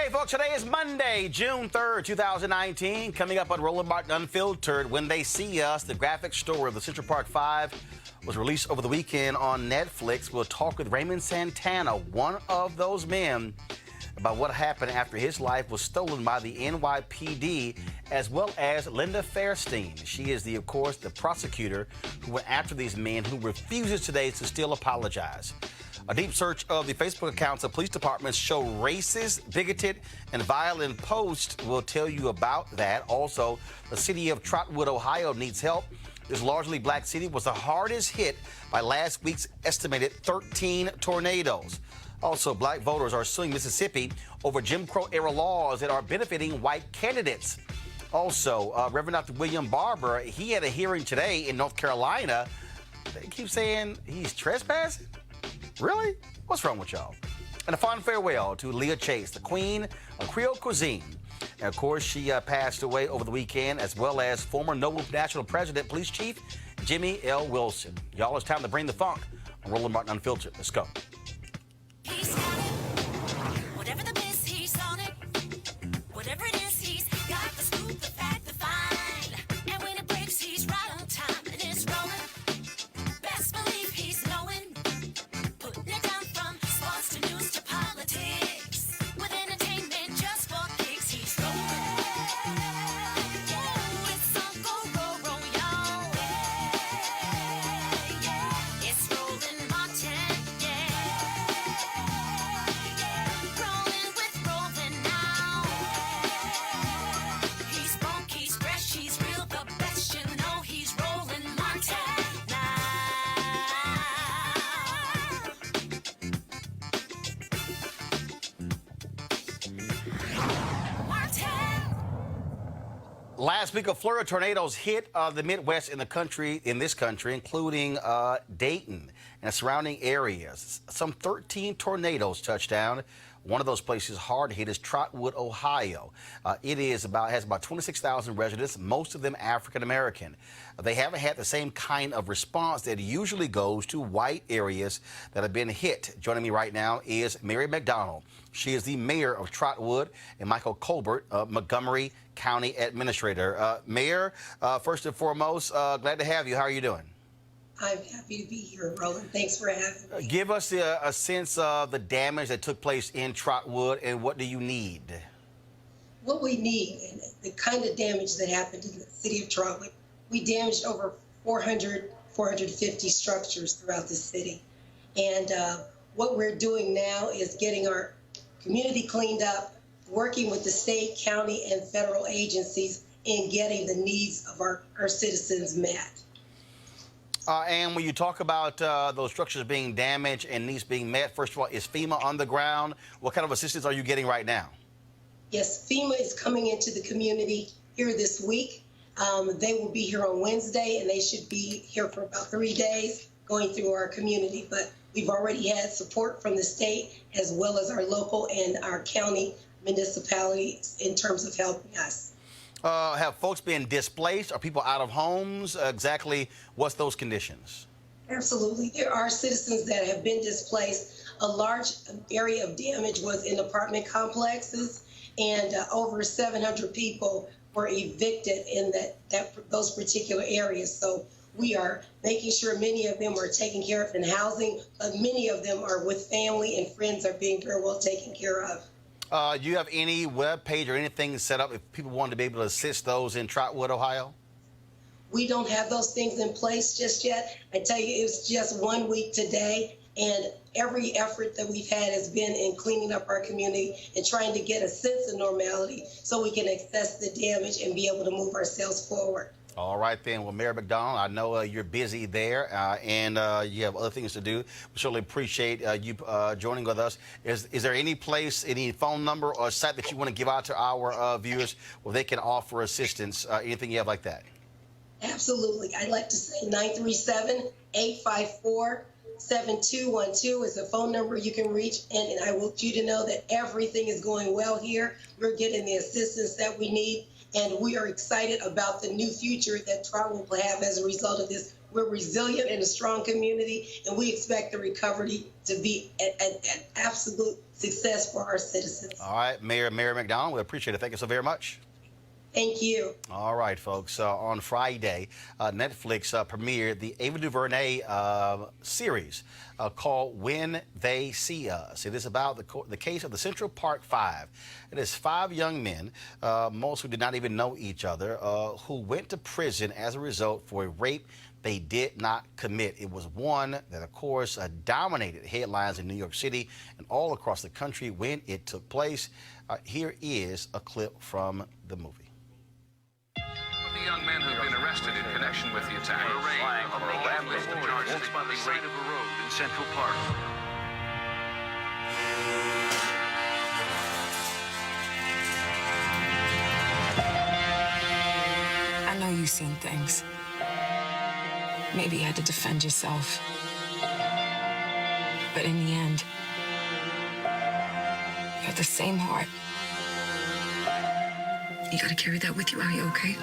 right, folks, today is Monday, June 3rd, 2019. Coming up on Roland Martin Unfiltered, When They See Us, the graphic story of the Central Park 5 was released over the weekend on Netflix. We'll talk with Raymond Santana, one of those men, about what happened after his life was stolen by the NYPD, as well as Linda Fairstein. She is, of course, the prosecutor who went after these men, who refuses today to still apologize. A deep search of the Facebook accounts of police departments show racist, bigoted, and violent posts. We'll tell you about that. Also, the city of Trotwood, Ohio needs help. This largely black city was the hardest hit by last week's estimated 13 tornadoes. Also, black voters are suing Mississippi over Jim Crow-era laws that are benefiting white candidates. Also, Reverend Dr. William Barber, he had a hearing today in North Carolina. They keep saying he's trespassing? Really? What's wrong with y'all? And a fond farewell to Leah Chase, the queen of Creole cuisine. And of course, she passed away over the weekend, as well as former Noble National President, Police Chief Jimmy L. Wilson. Y'all, it's time to bring the funk on Roland Martin Unfiltered. Let's go. He's got it. Whatever the miss, he's on it. Whatever it is, he's got the scoop, the fact, the find. And when it breaks, he's right on time and it's rolling. Best believe he's knowing. Putting it down from sports to news to politics. With entertainment just for kicks, he's rolling. Yeah, it's Uncle Roro, y'all. Yeah, it's Roland Martin. Rolling with Roland now. He's funky, he's fresh, he's real, the best, you know he's Roland Martin now. Martin. Last week, a flurry of tornadoes hit the Midwest in this country, including Dayton and surrounding areas. Some 13 tornadoes touched down. One of those places hard hit is Trotwood, Ohio. It has about 26,000 residents, most of them African American. They haven't had the same kind of response that usually goes to white areas that have been hit. Joining me right now is Mary McDonald. She is the mayor of Trotwood, and Michael Colbert, Montgomery County Administrator. Mayor, first and foremost, glad to have you. How are you doing? I'm happy to be here, Roland. Thanks for having me. Give us a sense of the damage that took place in Trotwood, and what do you need? What we need, and the kind of damage that happened in the city of Trotwood, we damaged over 450 structures throughout the city. And what we're doing now is getting our community cleaned up, working with the state, county, and federal agencies, and getting the needs of our citizens met. And when you talk about those structures being damaged and needs being met, first of all, is FEMA on the ground? What kind of assistance are you getting right now? Yes, FEMA is coming into the community here this week. They will be here on Wednesday, and they should be here for about 3 days going through our community. But we've already had support from the state, as well as our local and our county municipalities in terms of helping us. Have folks been displaced? Are people out of homes? Exactly what's those conditions? Absolutely. There are citizens that have been displaced. A large area of damage was in apartment complexes, and over 700 people were evicted in those particular areas. So we are making sure many of them are taken care of in housing, but many of them are with family, and friends are being very well taken care of. Do you have any web page or anything set up if people wanted to be able to assist those in Trotwood, Ohio? We don't have those things in place just yet. I tell you, it's just 1 week today, and every effort that we've had has been in cleaning up our community and trying to get a sense of normality so we can assess the damage and be able to move ourselves forward. All right, then. Well, Mayor McDonald, I know you're busy there and you have other things to do. We certainly appreciate you joining with us. Is there any place, any phone number or site that you want to give out to our viewers where they can offer assistance? Anything you have like that? Absolutely. I'd like to say 937-854-7212 is the phone number you can reach. And I want you to know that everything is going well here. We're getting the assistance that we need. And we are excited about the new future that Trotwood will have as a result of this. We're resilient and a strong community, and we expect the recovery to be an absolute success for our citizens. All right, Mayor McDonald, we appreciate it. Thank you so very much. Thank you. All right, folks. On Friday, Netflix premiered the Ava DuVernay series called When They See Us. It is about the case of the Central Park Five. It is 5 young men, most who did not even know each other, who went to prison as a result for a rape they did not commit. It was one that, of course, dominated headlines in New York City and all across the country when it took place. Here is a clip from the movie. The young men who have been arrested in connection with the attack were arraigned on a long list of charges by the side of a road in Central Park. I know you've seen things. Maybe you had to defend yourself. But in the end, you have the same heart. You gotta carry that with you out here, okay?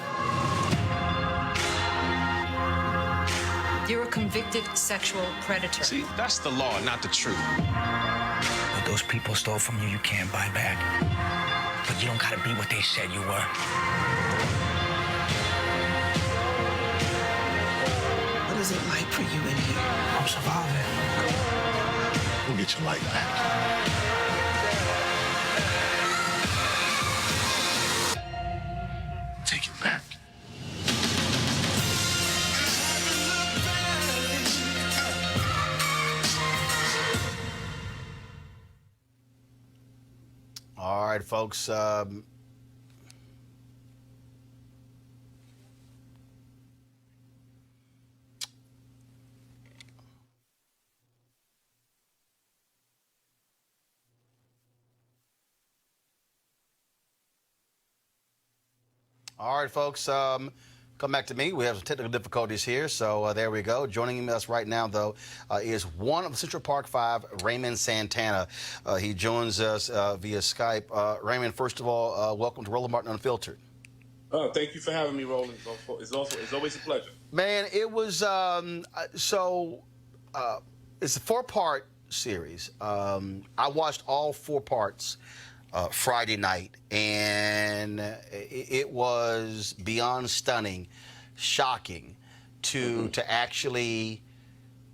You're a convicted sexual predator. See, that's the law, not the truth. What those people stole from you, you can't buy back. But you don't gotta be what they said you were. What is it like for you in here? I'm surviving. We'll get your life back. Take it back. All right, folks. All right, folks, come back to me. We have some technical difficulties here, so there we go. Joining us right now, though, is one of the Central Park Five, Raymond Santana. He joins us via Skype. Raymond, first of all, welcome to Roland Martin Unfiltered. Thank you for having me, Roland. It's always a pleasure. Man, it was it's a 4-part series. I watched all 4 parts Friday night, and it was beyond stunning, shocking to actually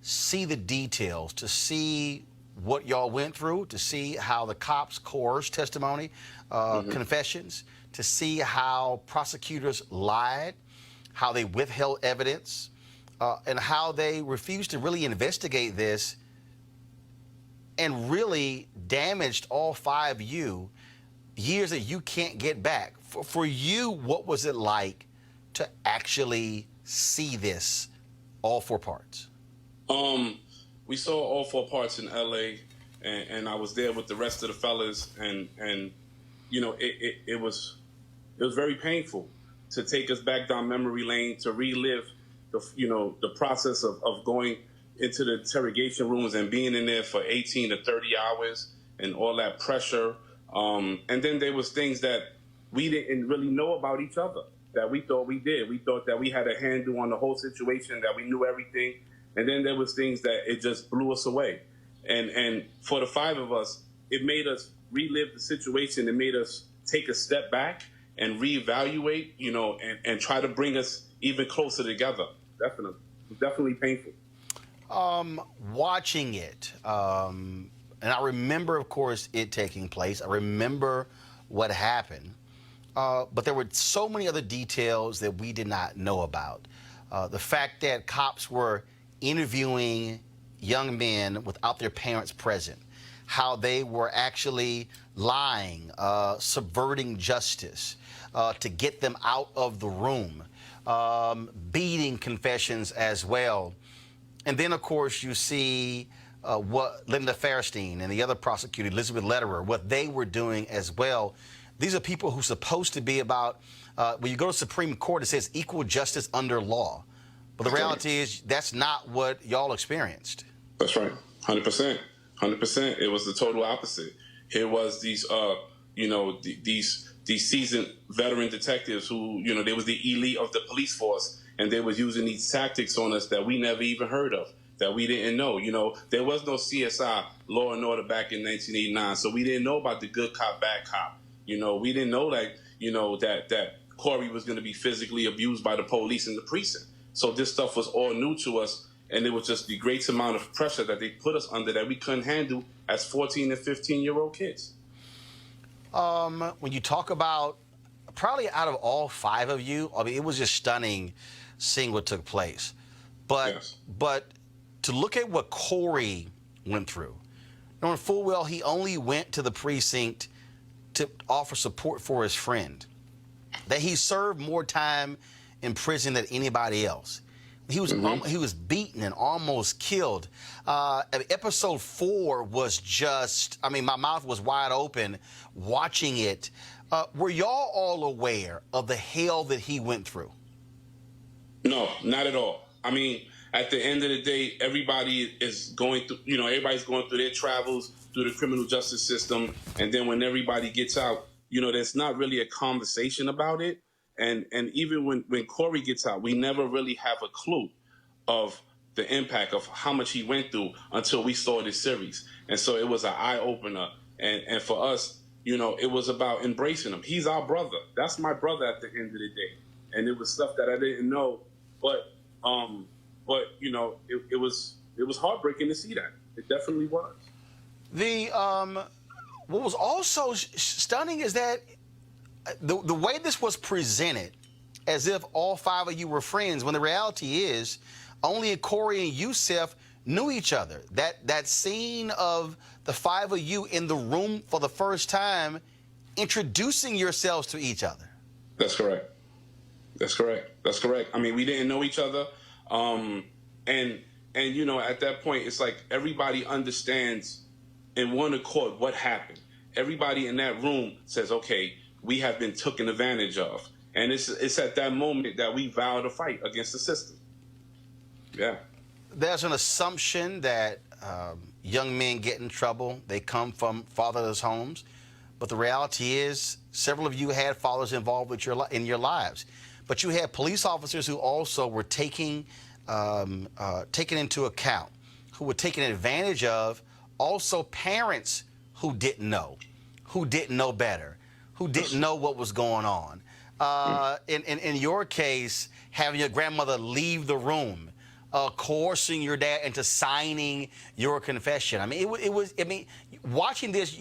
see the details, to see what y'all went through, to see how the cops coerced testimony, confessions, to see how prosecutors lied, how they withheld evidence, and how they refused to really investigate this and really damaged all 5 of you, years that you can't get back. For you, what was it like to actually see this, all 4 parts? We saw all 4 parts in LA, and I was there with the rest of the fellas, and you know, it was very painful to take us back down memory lane, to relive the process of going into the interrogation rooms and being in there for 18 to 30 hours and all that pressure. And then there was things that we didn't really know about each other that we thought we did. We thought that we had a handle on the whole situation, that we knew everything. And then there was things that it just blew us away. And for the 5 of us, it made us relive the situation. It made us take a step back and reevaluate, and try to bring us even closer together. Definitely painful. Watching it, and I remember, of course, it taking place. I remember what happened, but there were so many other details that we did not know about. The fact that cops were interviewing young men without their parents present, how they were actually lying, subverting justice to get them out of the room, beating confessions as well. And then, of course, you see what Linda Fairstein and the other prosecutor, Elizabeth Lederer, what they were doing as well. These are people who are supposed to be about, when you go to Supreme Court, it says equal justice under law. But the reality is that's not what y'all experienced. That's right. 100%. 100%. It was the total opposite. Here was these these seasoned veteran detectives who, you know, they was the elite of the police force, and they was using these tactics on us that we never even heard of, that we didn't know. You know, there was no CSI, Law and Order, back in 1989, so we didn't know about the good cop, bad cop. You know, we didn't know that, you know, that Corey was going to be physically abused by the police in the precinct. So this stuff was all new to us, and it was just the great amount of pressure that they put us under that we couldn't handle as 14 and 15-year-old kids. When you talk about, probably out of all 5 of you, I mean, it was just stunning seeing what took place. But Yes. but to look at what Corey went through, knowing full well he only went to the precinct to offer support for his friend, that he served more time in prison than anybody else. He was he was beaten and almost killed. Episode 4 was just, I mean, my mouth was wide open watching it. Were y'all all aware of the hell that he went through? No, not at all. I mean, at the end of the day, everybody is going through, you know, everybody's going through their travels through the criminal justice system. And then when everybody gets out, you know, there's not really a conversation about it. And even when Corey gets out, we never really have a clue of the impact of how much he went through until we saw this series. And so it was an eye-opener. And for us, you know, it was about embracing him. He's our brother. That's my brother at the end of the day. And it was stuff that I didn't know. But you know, it was heartbreaking to see that. It definitely was. The what was also stunning is that the way this was presented, as if all 5 of you were friends, when the reality is only Corey and Yusef knew each other. That scene of the 5 of you in the room for the first time, introducing yourselves to each other. That's correct. That's correct. That's correct. I mean, we didn't know each other. And you know, at that point, it's like everybody understands in one accord what happened. Everybody in that room says, okay, we have been taken advantage of. And it's at that moment that we vow to fight against the system. Yeah. There's an assumption that young men get in trouble. They come from fatherless homes. But the reality is several of you had fathers involved with in your lives. But you had police officers who also were taken into account, who were taken advantage of. Also parents who didn't know better, who didn't know what was going on. In your case, having your grandmother leave the room, coercing your dad into signing your confession. I mean, it was. I mean, watching this,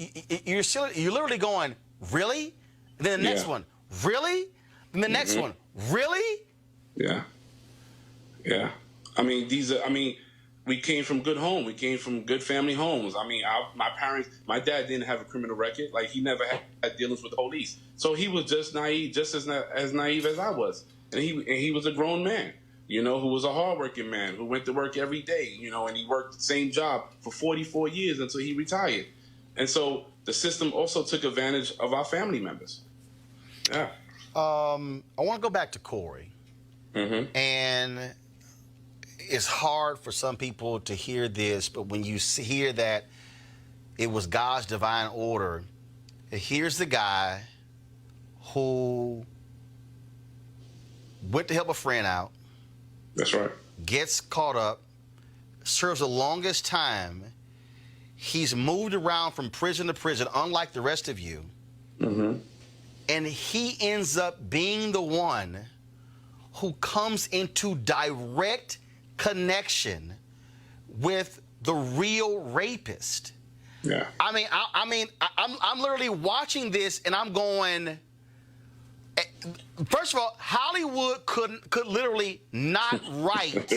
you're literally going, really? And then the next one, really? And the next one, really? Yeah. Yeah. I mean, we came from good home. We came from good family homes. I mean, my dad didn't have a criminal record. Like, he never had dealings with the police. So he was just naive, just as naive as I was. And he was a grown man, you know, who was a hardworking man, who went to work every day, you know, and he worked the same job for 44 years until he retired. And so the system also took advantage of our family members. Yeah. I want to go back to Corey. And it's hard for some people to hear this, but when you hear that it was God's divine order, here's the guy who went to help a friend out. That's right. Gets caught up, serves the longest time. He's moved around from prison to prison, unlike the rest of you. And he ends up being the one who comes into direct connection with the real rapist. Yeah. I'm literally watching this and I'm going, first of all, Hollywood could literally not write.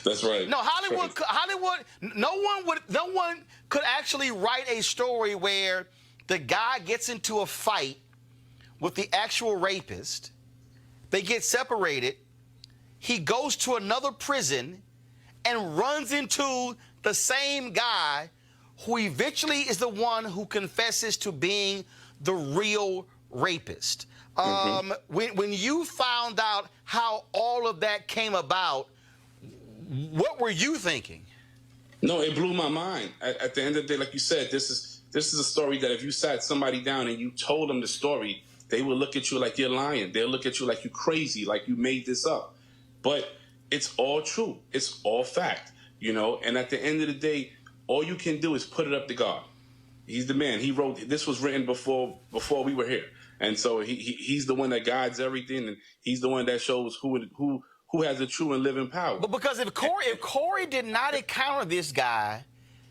That's right. No, Hollywood, no one could actually write a story where the guy gets into a fight with the actual rapist. They get separated. He goes to another prison and runs into the same guy who eventually is the one who confesses to being the real rapist. When you found out how all of that came about, what were you thinking? No, it blew my mind. At the end of the day, like you said, this This is a story that if you sat somebody down and you told them the story, they will look at you like you're lying. They'll look at you like you're crazy, like you made this up. But it's all true. It's all fact, you know. And at the end of the day, all you can do is put it up to God. He's the man. He wrote. This was written before we were here, and so he's the one that guides everything, and he's the one that shows who has the true and living power. But because if Corey did not encounter this guy,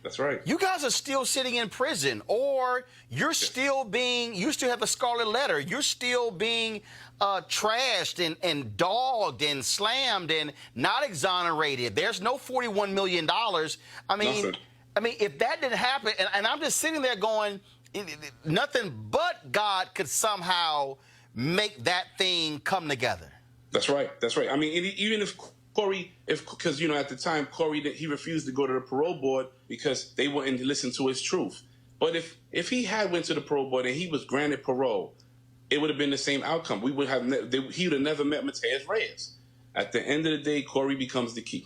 that's right. You guys are still sitting in prison, or you still have the scarlet letter. You're still being trashed and dogged and slammed and not exonerated. There's no $41 million. I mean, if that didn't happen, and I'm just sitting there going, nothing but God could somehow make that thing come together. That's right. That's right. I mean, even if Corey, because, you know, at the time, Corey, he refused to go to the parole board because they wouldn't listen to his truth. But if he had went to the parole board and he was granted parole, it would have been the same outcome. He would have never met Mateus Reyes. At the end of the day, Corey becomes the key.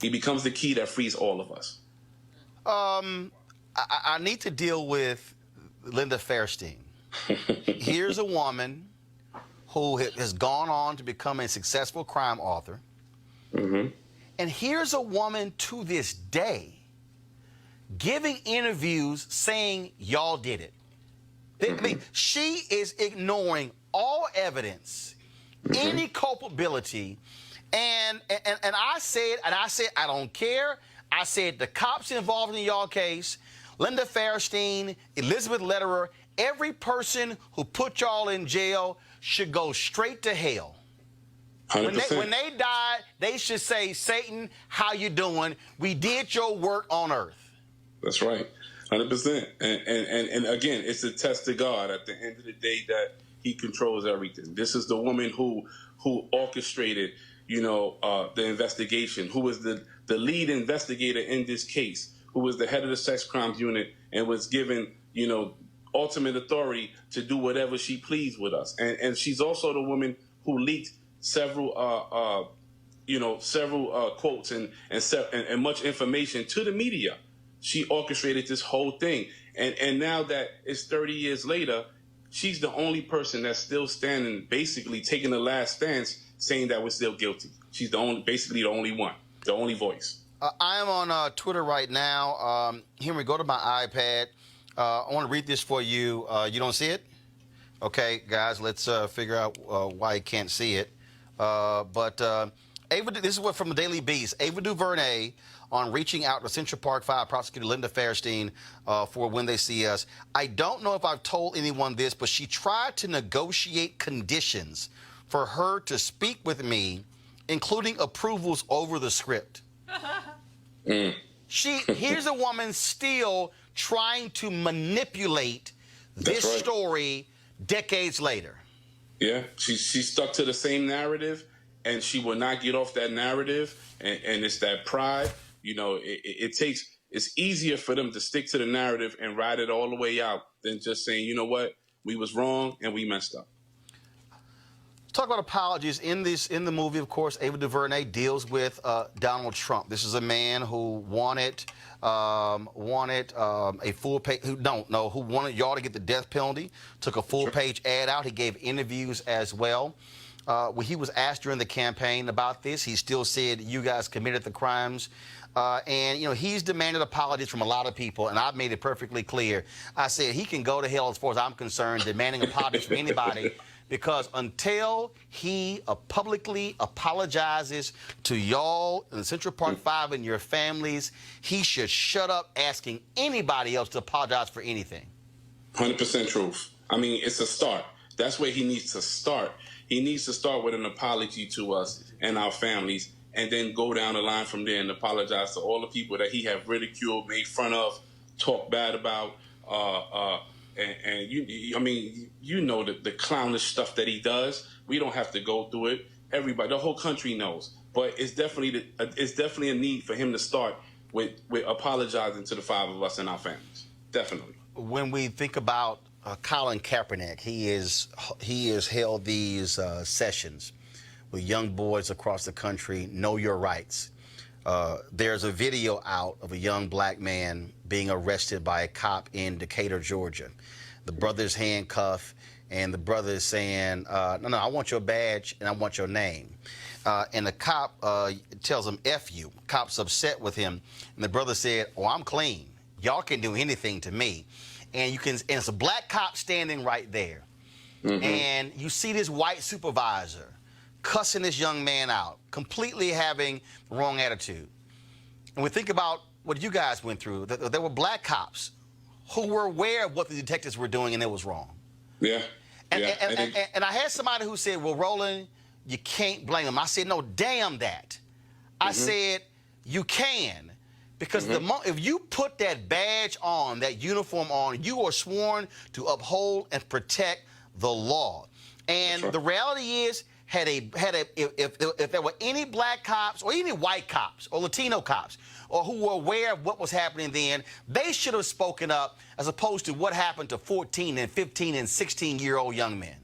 He becomes the key that frees all of us. I need to deal with Linda Fairstein. Here's a woman who has gone on to become a successful crime author. Mm-hmm. And here's a woman to this day giving interviews saying y'all did it. I mean, she is ignoring all evidence, any culpability. And I said, I don't care. I said the cops involved in y'all case, Linda Fairstein, Elizabeth Lederer, every person who put y'all in jail should go straight to hell. When they die, they should say, Satan, how you doing? We did your work on earth. That's right. 100%. And again, it's a test to God at the end of the day that he controls everything. This is the woman who orchestrated, you know, the investigation, who was the lead investigator in this case, who was the head of the sex crimes unit and was given, you know, ultimate authority to do whatever she pleased with us. And she's also the woman who leaked several quotes and much information to the media. She orchestrated this whole thing. And now that it's 30 years later, she's the only person that's still standing, basically taking the last stance, saying that we're still guilty. She's basically the only one, the only voice. I am on Twitter right now. Here we go to my iPad. I want to read this for you. You don't see it? Okay, guys, let's figure out why you can't see it. This is what from the Daily Beast. Ava DuVernay on reaching out to Central Park 5 prosecutor Linda Fairstein for When They See Us. I don't know if I've told anyone this, but she tried to negotiate conditions for her to speak with me, including approvals over the script. Here's a woman still trying to manipulate this story decades later. Yeah, she stuck to the same narrative, and she will not get off that narrative, and it's that pride. You know, it's easier for them to stick to the narrative and ride it all the way out than just saying, you know what, we was wrong and we messed up. Talk about apologies. In the movie, of course, Ava DuVernay deals with Donald Trump. This is a man who wanted a full page, who wanted y'all to get the death penalty, took a full-page ad out. He gave interviews as well. When he was asked during the campaign about this, he still said, you guys committed the crimes. And, you know, he's demanded apologies from a lot of people, and I've made it perfectly clear. I said he can go to hell as far as I'm concerned, demanding apologies from anybody, because until he publicly apologizes to y'all in Central Park 5 and your families, he should shut up asking anybody else to apologize for anything. 100% truth. I mean, it's a start. That's where he needs to start. He needs to start with an apology to us and our families, and then go down the line from there and apologize to all the people that he have ridiculed, made fun of, talked bad about. I mean, you know the clownish stuff that he does. We don't have to go through it. Everybody, the whole country knows. But it's definitely a need for him to start with apologizing to the 5 of us and our families. Definitely. When we think about Colin Kaepernick, he has held these sessions with young boys across the country. Know your rights. There's a video out of a young black man being arrested by a cop in Decatur, Georgia. The brother's handcuffed, and the brother is saying, no, I want your badge and I want your name. And the cop tells him, F you. Cop's upset with him. And the brother said, oh, I'm clean. Y'all can do anything to me. And it's a black cop standing right there. And you see this white supervisor cussing this young man out, completely having the wrong attitude. And we think about what you guys went through. There were black cops who were aware of what the detectives were doing, and it was wrong. Yeah. And I had somebody who said, well, Roland, you can't blame them. I said, no, damn that. I said, you can. Because if you put that badge on, that uniform on, you are sworn to uphold and protect the law. And the reality is, if there were any black cops or any white cops or Latino cops or who were aware of what was happening then, they should have spoken up as opposed to what happened to 14 and 15 and 16-year-old young men.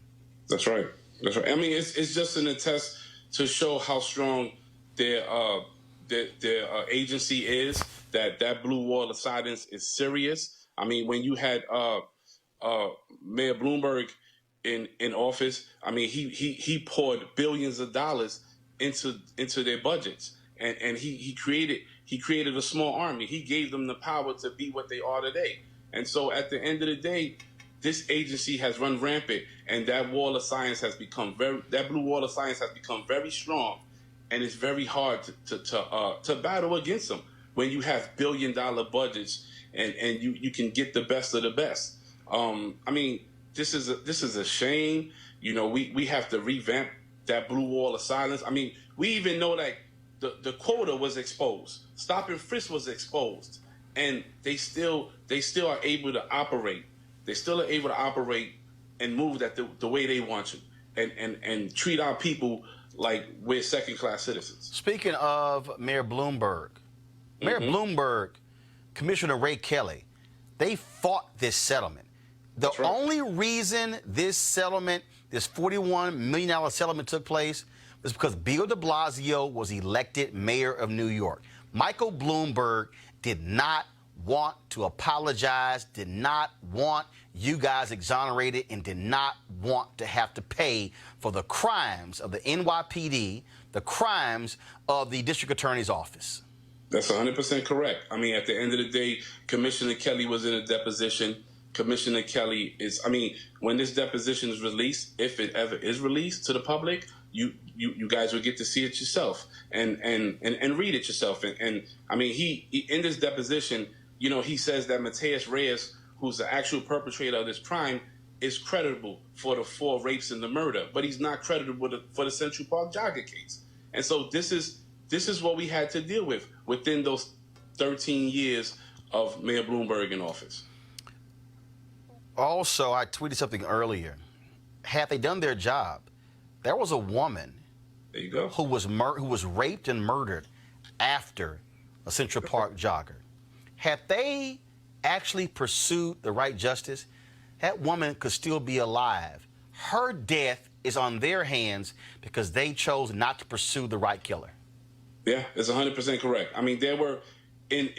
That's right. That's right. I mean, it's just an attest to show how strong their agency is, that blue wall of silence is serious. I mean, when you had Mayor Bloomberg in office, I mean, he poured billions of dollars into their budgets, and he created a small army. He gave them the power to be what they are today. And so at the end of the day, this agency has run rampant, and that wall of silence has become that blue wall of silence has become very strong, and it's very hard to battle against them when you have billion-dollar budgets and you can get the best of the best. I mean, this is a shame. You know, we have to revamp that blue wall of silence. I mean, we even know that the quota was exposed. Stop and frisk was exposed, and they still are able to operate. They still are able to operate and move that the way they want to, and treat our people like we're second-class citizens. Speaking of Mayor Bloomberg, Commissioner Ray Kelly, they fought this settlement. The only reason this settlement, this $41 million settlement took place was because Bill de Blasio was elected mayor of New York. Michael Bloomberg did not want to apologize, did not want you guys exonerated, and did not want to have to pay for the crimes of the NYPD, the crimes of the district attorney's office. That's 100% correct. I mean, at the end of the day, Commissioner Kelly was in a deposition. Commissioner Kelly is, I mean, when this deposition is released, if it ever is released to the public, you guys will get to see it yourself and read it yourself. And I mean, he in this deposition, you know, he says that Mateus Reyes, who's the actual perpetrator of this crime, is credible for the 4 rapes and the murder, but he's not credible for the Central Park jogger case. And so this is what we had to deal with within those 13 years of Mayor Bloomberg in office. Also, I tweeted something earlier. Had they done their job, there was a woman there you go. who was raped and murdered after a Central Park jogger. Had they actually pursued the right justice, that woman could still be alive. Her death is on their hands because they chose not to pursue the right killer. Yeah, it's 100% correct. I mean, there were in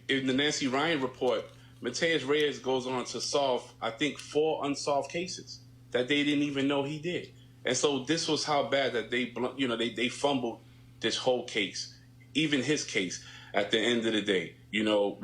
the Nancy Ryan report, Mateus Reyes goes on to solve, I think, 4 unsolved cases that they didn't even know he did. And so this was how bad that they fumbled this whole case, even his case at the end of the day, you know,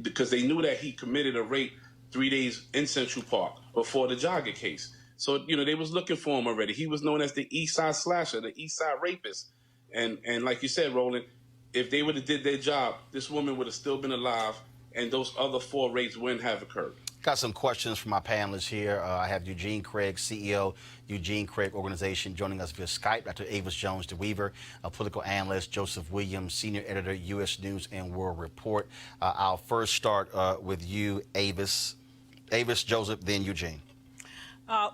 because they knew that he committed a rape 3 days in Central Park before the jogger case. So, you know, they was looking for him already. He was known as the East Side Slasher, the East Side Rapist. And like you said, Roland, if they would have did their job, this woman would have still been alive, and those other 4 rapes wouldn't have occurred. Got some questions from my panelists here. I have Eugene Craig, CEO, Eugene Craig Organization, joining us via Skype. Dr. Avis Jones DeWeaver, a political analyst. Joseph Williams, senior editor, U.S. News and World Report. I'll first start with you, Avis. Avis, Joseph, then Eugene.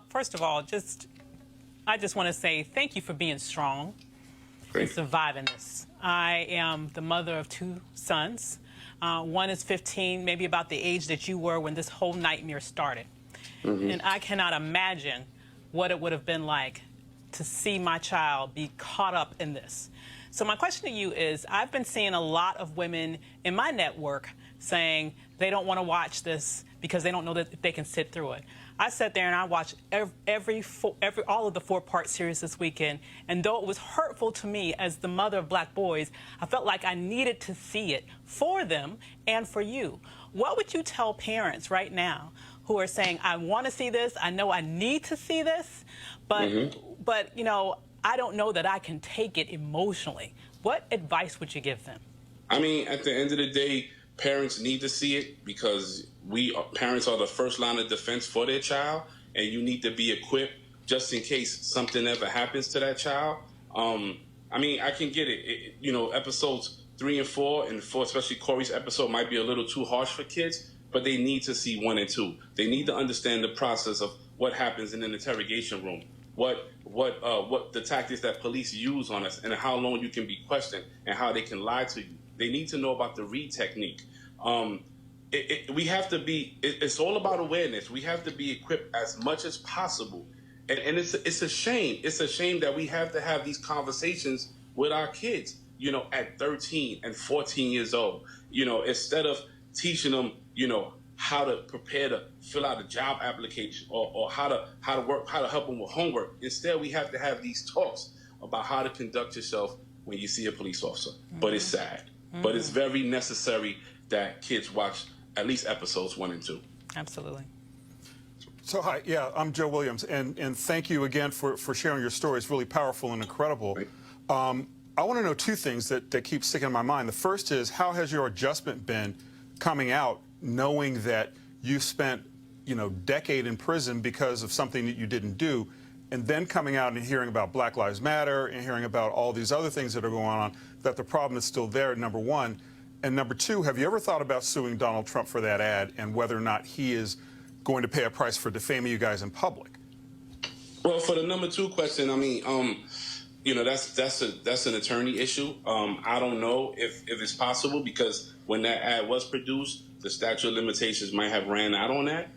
First of all, I just want to say thank you for being strong and surviving this. I am the mother of 2 sons. One is 15, maybe about the age that you were when this whole nightmare started. And I cannot imagine what it would have been like to see my child be caught up in this. So my question to you is, I've been seeing a lot of women in my network saying they don't want to watch this because they don't know that they can sit through it. I sat there and I watched all of the 4-part series this weekend, and though it was hurtful to me as the mother of black boys, I felt like I needed to see it for them and for you. What would you tell parents right now who are saying, I want to see this, I know I need to see this, but you know, I don't know that I can take it emotionally? What advice would you give them? I mean, at the end of the day, parents need to see it because parents are the first line of defense for their child, and you need to be equipped just in case something ever happens to that child. I mean, I can get it. You know, episodes 3 and 4, and 4, especially Corey's episode, might be a little too harsh for kids, but they need to see 1 and 2. They need to understand the process of what happens in an interrogation room, what the tactics that police use on us, and how long you can be questioned, and how they can lie to you. They need to know about the read technique. We have to be. It's all about awareness. We have to be equipped as much as possible, and it's a shame. It's a shame that we have to have these conversations with our kids. You know, at 13 and 14 years old. You know, instead of teaching them, you know, how to prepare to fill out a job application or how to work, how to help them with homework. Instead, we have to have these talks about how to conduct yourself when you see a police officer. But it's sad. But it's very necessary that kids watch at least episodes 1 and 2. Absolutely. So, hi, yeah, I'm Joe Williams, and thank you again for sharing your story. It's really powerful and incredible. I want to know 2 things that keep sticking in my mind. The first is, how has your adjustment been coming out, knowing that you spent, you know, decade in prison because of something that you didn't do, and then coming out and hearing about Black Lives Matter and hearing about all these other things that are going on, that the problem is still there, number 1. And number 2, have you ever thought about suing Donald Trump for that ad and whether or not he is going to pay a price for defaming you guys in public? Well, for the number 2 question, I mean, you know, that's an attorney issue. I don't know if it's possible, because when that ad was produced, the statute of limitations might have ran out on that,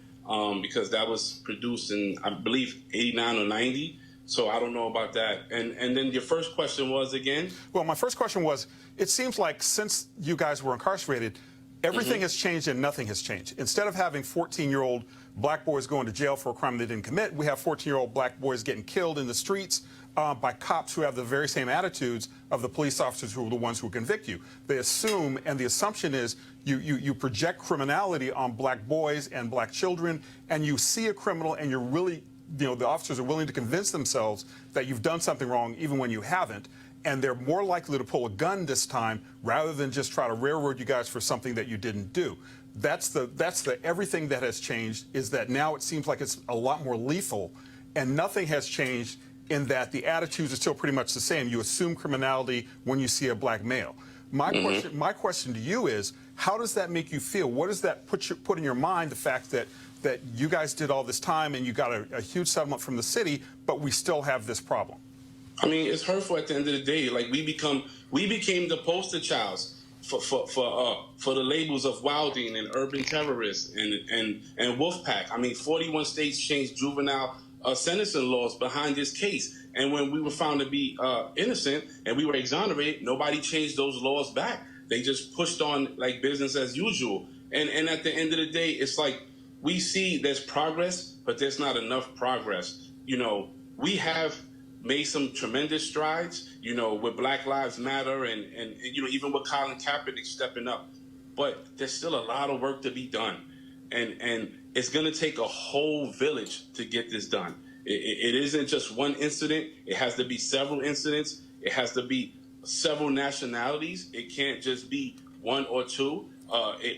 because that was produced in, I believe, 89 or 90. So I don't know about that. And then your first question was again? Well, my first question was, it seems like since you guys were incarcerated, everything has changed and nothing has changed. Instead of having 14-year-old black boys going to jail for a crime they didn't commit, we have 14-year-old black boys getting killed in the streets by cops who have the very same attitudes of the police officers who are the ones who convict you. They assume, and the assumption is, you project criminality on black boys and black children, and you see a criminal and you're really, you know, the officers are willing to convince themselves that you've done something wrong even when you haven't, and they're more likely to pull a gun this time rather than just try to railroad you guys for something that you didn't do. That's the everything that has changed, is that now it seems like it's a lot more lethal, and nothing has changed in that the attitudes are still pretty much the same. You assume criminality when you see a black male. My question to you is, how does that make you feel? What does that put in your mind, the fact that you guys did all this time and you got a huge settlement from the city, but we still have this problem? I mean, it's hurtful at the end of the day. Like, we became the poster child for the labels of wilding and urban terrorists and Wolfpack. I mean, 41 states changed juvenile sentencing laws behind this case, and when we were found to be innocent and we were exonerated, nobody changed those laws back. They just pushed on like business as usual. And at the end of the day, it's like, we see there's progress, but there's not enough progress. You know, we have made some tremendous strides, you know, with Black Lives Matter and you know, even with Colin Kaepernick stepping up. But there's still a lot of work to be done. And it's going to take a whole village to get this done. It isn't just one incident. It has to be several incidents. It has to be several nationalities. It can't just be 1 or 2.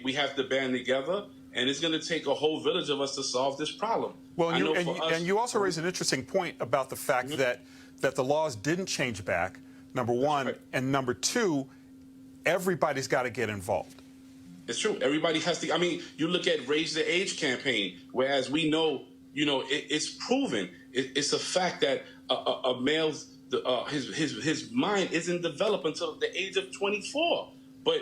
We have to band together. And it's going to take a whole village of us to solve this problem. Well, and you also raise an interesting point about the fact that the laws didn't change back, number 1. Right. And number 2, everybody's got to get involved. It's true. Everybody has to. I mean, you look at Raise the Age campaign, whereas we know, you know, it's proven. It's a fact that a male's his mind isn't developed until the age of 24. But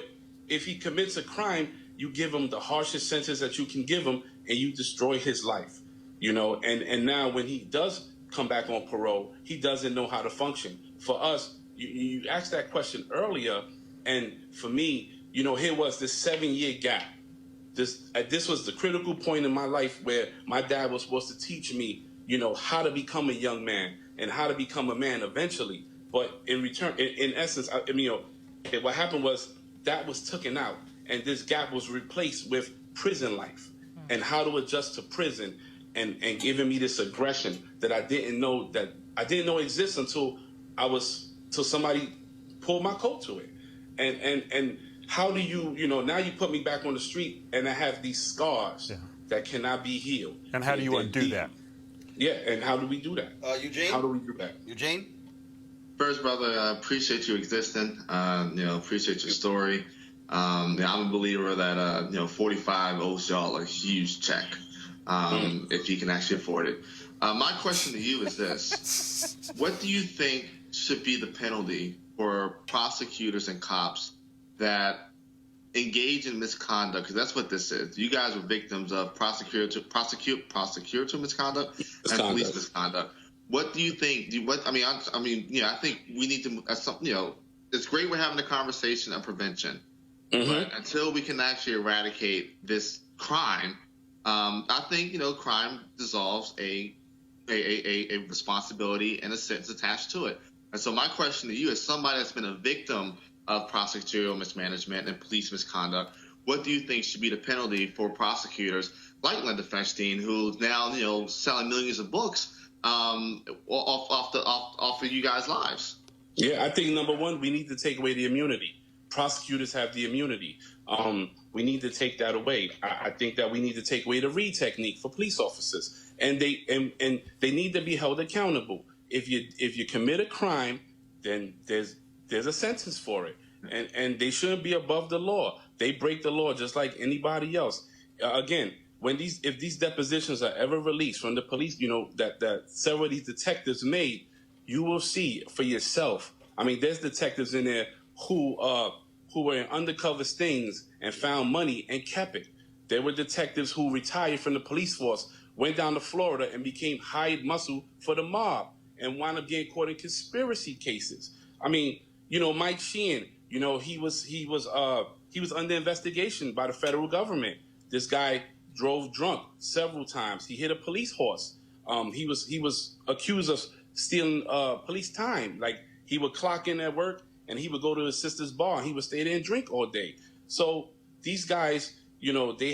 if he commits a crime, you give him the harshest sentence that you can give him, and you destroy his life. You know, and now when he does come back on parole, he doesn't know how to function. For us, you asked that question earlier, and for me, here was this 7-year gap. This was the critical point in my life where my dad was supposed to teach me, how to become a young man and how to become a man eventually. But in return, in essence, what happened was that was taken out, and this gap was replaced with prison life and how to adjust to prison, and giving me this aggression that I didn't know exists until somebody pulled my coat to it. And how do you, now you put me back on the street and I have these scars that cannot be healed. And how do you undo that? Yeah, and how do we do that? Eugene? How do we do that? Eugene? First, brother, I appreciate you existing. Appreciate your story. I'm a believer that 45 owes y'all a huge check, if you can actually afford it. My question to you is this: what do you think should be the penalty for prosecutors and cops that engage in misconduct? Because that's what this is. You guys were victims of prosecutor misconduct and police misconduct. What do you think? I think we need to. It's great we're having a conversation of prevention, but until we can actually eradicate this crime, I think crime dissolves a responsibility and a sentence attached to it. And so my question to you, as somebody that's been a victim of prosecutorial mismanagement and police misconduct, what do you think should be the penalty for prosecutors like Linda Feinstein, who's now selling millions of books off of you guys' lives? Yeah, I think number one, we need to take away the immunity. Prosecutors have the immunity. We need to take that away. I think that we need to take away the Reed technique for police officers, and they need to be held accountable. If you commit a crime, then there's a sentence for it, and they shouldn't be above the law. They break the law just like anybody else. Again, if these depositions are ever released from the police, that several of these detectives made, you will see for yourself. I mean, there's detectives in there who were in undercover stings and found money and kept it. There were detectives who retired from the police force, went down to Florida and became hired muscle for the mob and wound up getting caught in conspiracy cases. I mean, Mike Sheehan, he was under investigation by the federal government. This guy drove drunk several times. He hit a police horse. He was accused of stealing police time. Like, he would clock in at work and he would go to his sister's bar and he would stay there and drink all day. So these guys, they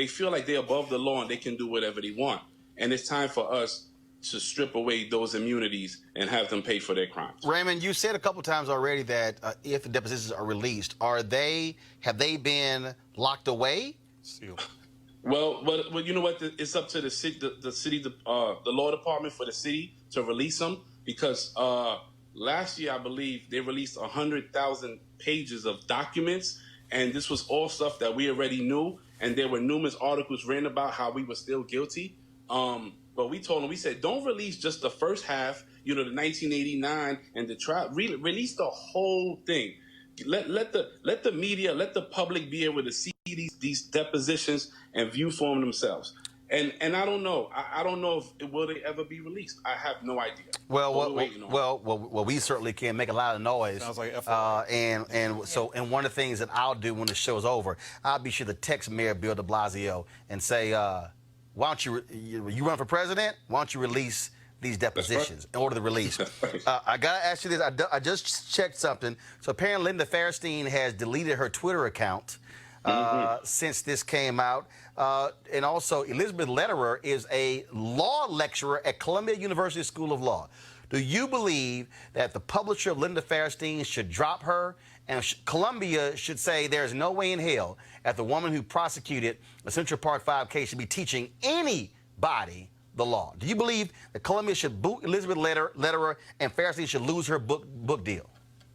feel like they're above the law and they can do whatever they want. And it's time for us to strip away those immunities and have them pay for their crimes. Raymond, you said a couple times already that if the depositions are released, have they been locked away? Well, you know what? It's up to the law department for the city to release them, because last year, I believe, they released 100,000 pages of documents, and this was all stuff that we already knew, and there were numerous articles written about how we were still guilty. But we told them, we said, don't release just the first half, the 1989 and the trial. Release the whole thing. Let the media, let the public be able to see these depositions and view for them themselves. And I don't know. I don't know if will they ever be released. I have no idea. Well, we certainly can make a lot of noise. Sounds like and one of the things that I'll do when the show's over, I'll be sure to text Mayor Bill de Blasio and say, why don't you run for president? Why don't you release these depositions in order to release? I got to ask you this. I just checked something. So apparently Linda Feinstein has deleted her Twitter account since this came out. And also Elizabeth Lederer is a law lecturer at Columbia University School of Law. Do you believe that the publisher of Linda Feinstein should drop her, and Columbia should say there's no way in hell that the woman who prosecuted the Central Park 5 case should be teaching anybody the law? Do you believe that Columbia should boot Elizabeth Lederer and Feinstein should lose her book deal?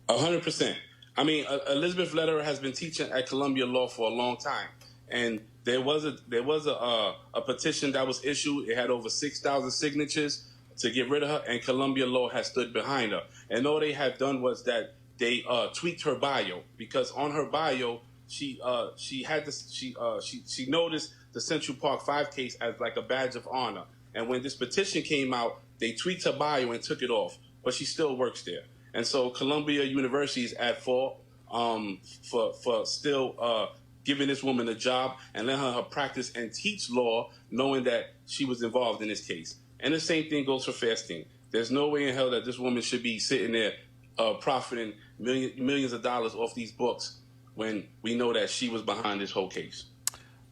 100%. I mean, Elizabeth Lederer has been teaching at Columbia Law for a long time, and there was a petition that was issued. It had over 6,000 signatures to get rid of her, and Columbia Law has stood behind her. And all they have done was that they tweaked her bio, because on her bio she noticed the Central Park 5 case as like a badge of honor. And when this petition came out, they tweaked her bio and took it off. but she still works there. And so Columbia University is at fault for still giving this woman a job and letting her practice and teach law, knowing that she was involved in this case. And the same thing goes for Fairstein. There's no way in hell that this woman should be sitting there profiting millions of dollars off these books when we know that she was behind this whole case.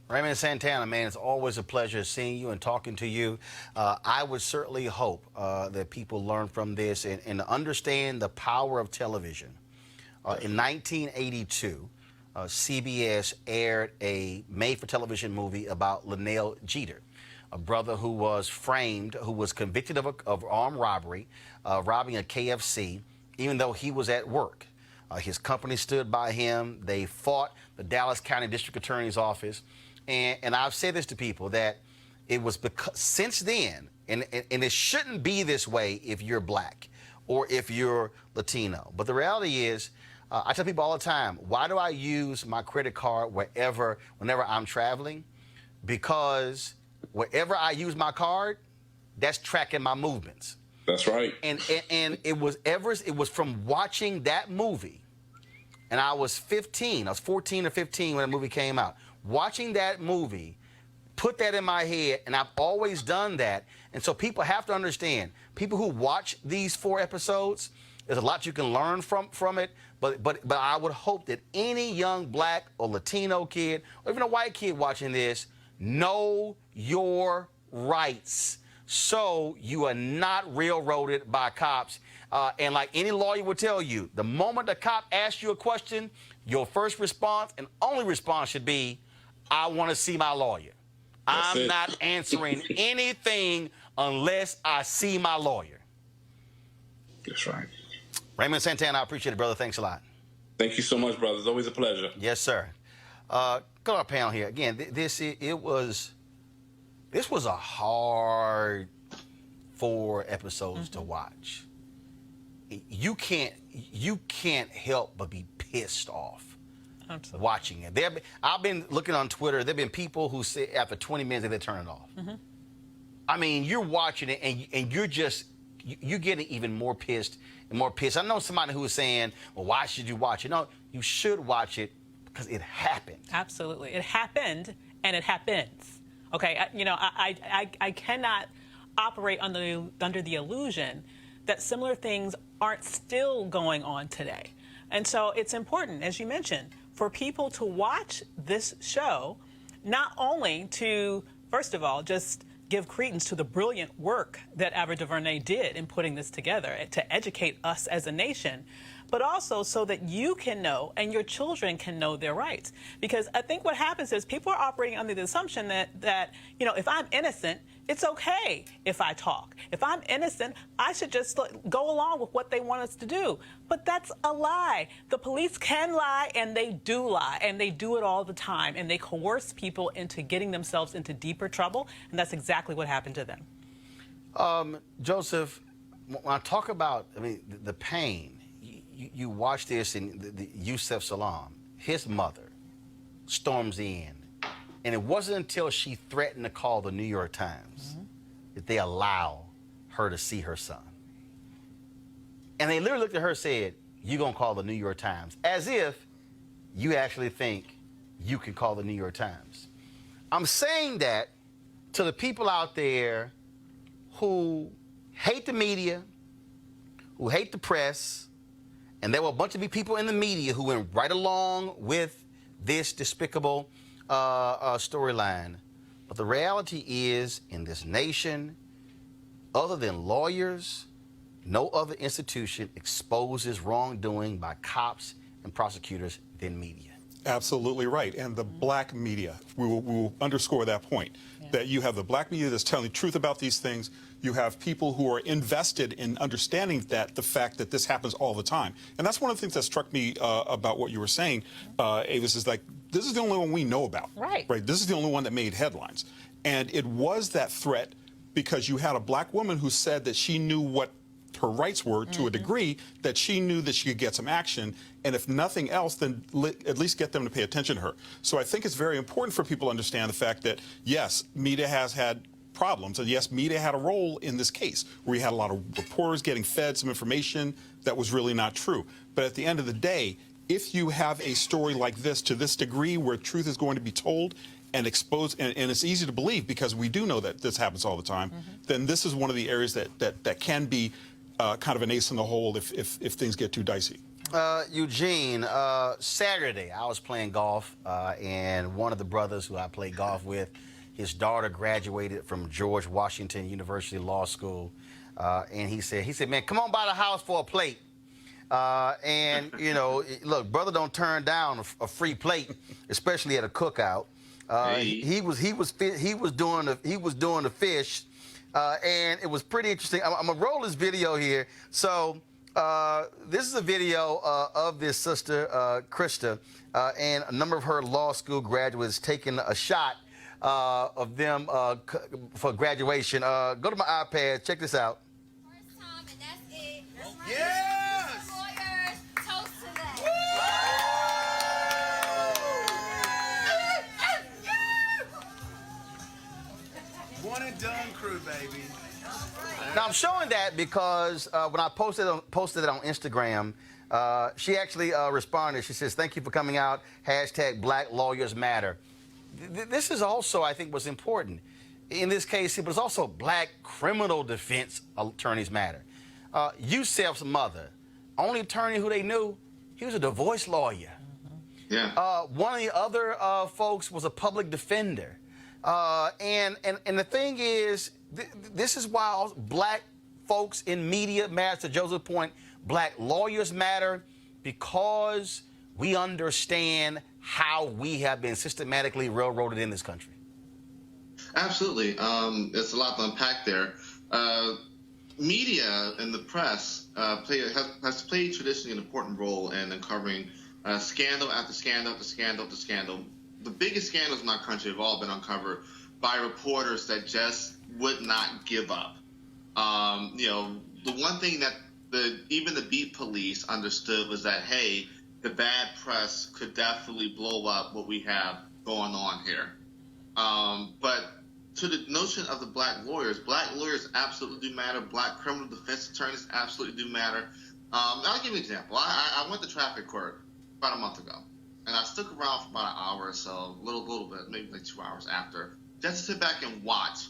Raymond Santana, man, it's always a pleasure seeing you and talking to you. I would certainly hope that people learn from this and understand the power of television. In 1982, CBS aired a made-for-television movie about Linnell Jeter, a brother who was framed, who was convicted of armed robbery, robbing a KFC, even though he was at work. His company stood by him. They fought the Dallas County District Attorney's Office. And I've said this to people, that it was because since then, and it shouldn't be this way if you're black or if you're Latino. But the reality is, I tell people all the time, why do I use my credit card whenever I'm traveling? Because wherever I use my card, that's tracking my movements. That's right. And it was from watching that movie, and I was 15. I was 14 or 15 when the movie came out. Watching that movie put that in my head, and I've always done that. And so people have to understand, people who watch these 4 episodes, there's a lot you can learn from it, but I would hope that any young black or Latino kid, or even a white kid watching this, know your rights so you are not railroaded by cops. And like any lawyer will tell you, the moment the cop asks you a question, your first response and only response should be, I want to see my lawyer. I'm not answering anything unless I see my lawyer. That's right. Raymond Santana, I appreciate it, brother. Thanks a lot. Thank you so much, brother. It's always a pleasure. Yes, sir. Go to our panel here. Again, this was a hard 4 episodes to watch. You can't help but be pissed off. Absolutely. Watching it. I've been looking on Twitter. There have been people who say after 20 minutes they turn it off. I mean, you're watching it and you're getting even more pissed and more pissed. I know somebody who was saying, well, why should you watch it? No, you should watch it because it happened. Absolutely. It happened and it happens. Okay, I cannot operate under the illusion that similar things aren't still going on today. And so it's important, as you mentioned, for people to watch this show, not only to, first of all, just give credence to the brilliant work that Ava DuVernay did in putting this together to educate us as a nation, but also so that you can know and your children can know their rights. Because I think what happens is people are operating under the assumption that if I'm innocent, it's okay if I talk. If I'm innocent, I should just go along with what they want us to do. But that's a lie. The police can lie, and they do lie, and they do it all the time, and they coerce people into getting themselves into deeper trouble, and that's exactly what happened to them. Joseph, when I talk about, the pain, you watch this in the Yusef Salaam, his mother storms in. And it wasn't until she threatened to call the New York Times that they allow her to see her son. And they literally looked at her and said, you gonna call the New York Times? As if you actually think you can call the New York Times. I'm saying that to the people out there who hate the media, who hate the press, and there were a bunch of people in the media who went right along with this despicable storyline. But the reality is, in this nation, other than lawyers, no other institution exposes wrongdoing by cops and prosecutors than media. Absolutely right. And the black media, we will underscore that point, that you have the black media that's telling the truth about these things. You have people who are invested in understanding that the fact that this happens all the time. And that's one of the things that struck me about what you were saying, Avis, is like, this is the only one we know about. Right. This is the only one that made headlines. And it was that threat because you had a black woman who said that she knew what her rights were to a degree, that she knew that she could get some action, and if nothing else, then at least get them to pay attention to her. So I think it's very important for people to understand the fact that, yes, media has had problems. And yes, media had a role in this case, where you had a lot of reporters getting fed some information that was really not true. But at the end of the day, if you have a story like this to this degree, where truth is going to be told and exposed, and it's easy to believe because we do know that this happens all the time, then this is one of the areas that can be kind of an ace in the hole if things get too dicey. Eugene, Saturday I was playing golf, and one of the brothers who I play golf with, his daughter graduated from George Washington University Law School, and he said, man, come on by the house for a plate. And you know, look, brother don't turn down a free plate, especially at a cookout. He was doing the fish, and it was pretty interesting. I'm gonna roll this video here. So this is a video of this sister Krista and a number of her law school graduates taking a shot of them for graduation. Go to my iPad. Check this out. First time, and that's it. Yes! Lawyers, toast to that. One and done crew, baby. Now I'm showing that because when I posted it on Instagram, she actually responded. She says, "Thank you for coming out. # Black Lawyers Matter." This is also, I think, what's important in this case. But it's also Black criminal defense attorneys matter. Yusef's mother, only attorney who they knew, he was a divorce lawyer. Yeah. One of the other folks was a public defender. And the thing is, this is why Black folks in media matter. To Joseph's point, Black lawyers matter because we understand how we have been systematically railroaded in this country. Absolutely. There's a lot to unpack there. Media and the press has played traditionally an important role in uncovering scandal after scandal after scandal after scandal. The biggest scandals in our country have all been uncovered by reporters that just would not give up. You know, the one thing that even the beat police understood was that, hey, the bad press could definitely blow up what we have going on here. But to the notion of the Black lawyers absolutely do matter. Black criminal defense attorneys absolutely do matter. I'll give you an example. I went to traffic court about a month ago, and I stuck around for about an hour or so, a little bit, maybe like 2 hours after, just to sit back and watch,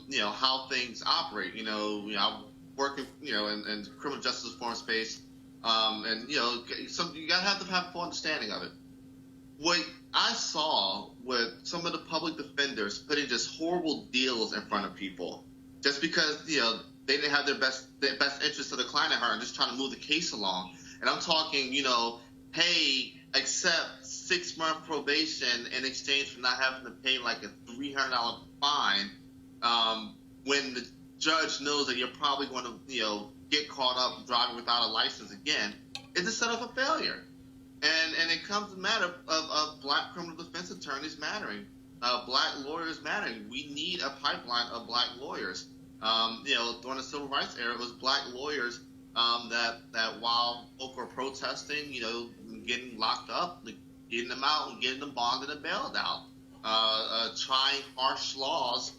you know, how things operate. You know, I'm working, you know, in the criminal justice reform space, and you know, you gotta have a full understanding of it. What I saw with some of the public defenders putting just horrible deals in front of people, just because, you know, they didn't have their best interest of the client at heart and just trying to move the case along. And I'm talking, you know, hey, accept 6-month probation in exchange for not having to pay like a $300 fine, when the judge knows that you're probably going to, you know, get caught up driving without a license again. It's a setup for failure. And it comes to the matter of Black criminal defense attorneys mattering, Black lawyers mattering. We need a pipeline of Black lawyers. You know, during the civil rights era, it was Black lawyers that while folk were protesting, you know, getting locked up, getting them out and getting them bonded and bailed out, trying harsh laws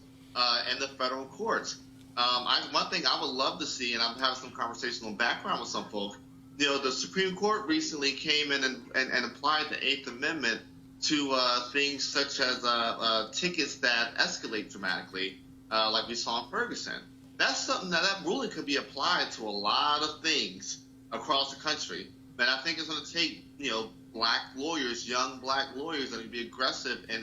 in the federal courts. One thing I would love to see, and I'm having some conversational background with some folk, you know, the Supreme Court recently came in and applied the 8th Amendment to things such as tickets that escalate dramatically, like we saw in Ferguson. That's something that ruling could be applied to a lot of things across the country. But I think it's going to take, you know, Black lawyers, young Black lawyers, that would be aggressive and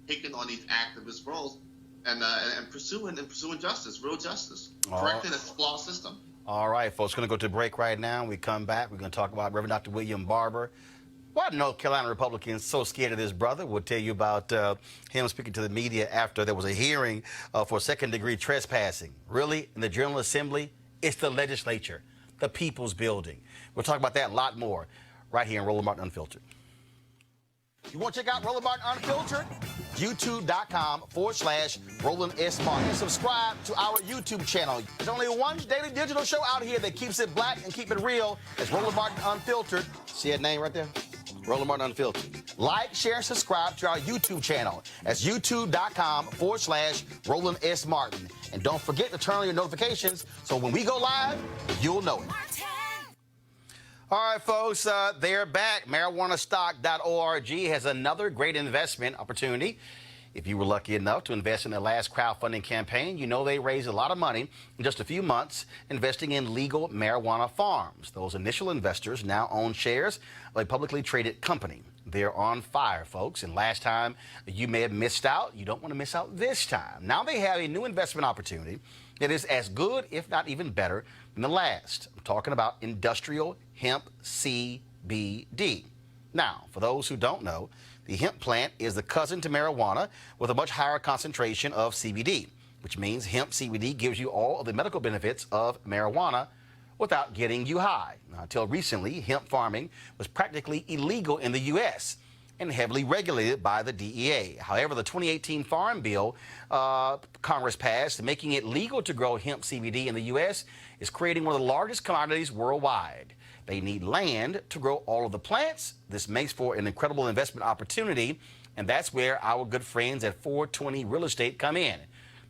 taking on these activist roles and pursuing justice, real justice, correcting a flawed system. All right, folks, going to go to break right now. When we come back, we're going to talk about Reverend Dr. William Barber. Why are North Carolina Republicans so scared of this brother? We'll tell you about him speaking to the media after there was a hearing for second-degree trespassing. Really, in the General Assembly, it's the legislature, the People's Building. We'll talk about that and a lot more right here in Roland Martin Unfiltered. You want to check out Roland Martin Unfiltered? YouTube.com/Roland S. Martin. And subscribe to our YouTube channel. There's only one daily digital show out here that keeps it black and keep it real. It's Roland Martin Unfiltered. See that name right there? Roland Martin Unfiltered. Like, share, and subscribe to our YouTube channel. That's youtube.com/Roland S. Martin. And don't forget to turn on your notifications so when we go live, you'll know it. All right, folks, they're back. MarijuanaStock.org has another great investment opportunity. If you were lucky enough to invest in their last crowdfunding campaign, you know they raised a lot of money in just a few months investing in legal marijuana farms. Those initial investors now own shares of a publicly traded company. They're on fire, folks, and last time you may have missed out. You don't want to miss out this time. Now they have a new investment opportunity that is as good, if not even better, than the last. I'm talking about industrial hemp CBD. Now, for those who don't know, the hemp plant is the cousin to marijuana with a much higher concentration of CBD, which means hemp CBD gives you all of the medical benefits of marijuana without getting you high. Now, until recently, hemp farming was practically illegal in the U.S. and heavily regulated by the DEA. However, the 2018 Farm Bill Congress passed, making it legal to grow hemp CBD in the U.S., is creating one of the largest commodities worldwide. They need land to grow all of the plants. This makes for an incredible investment opportunity, and that's where our good friends at 420 Real Estate come in.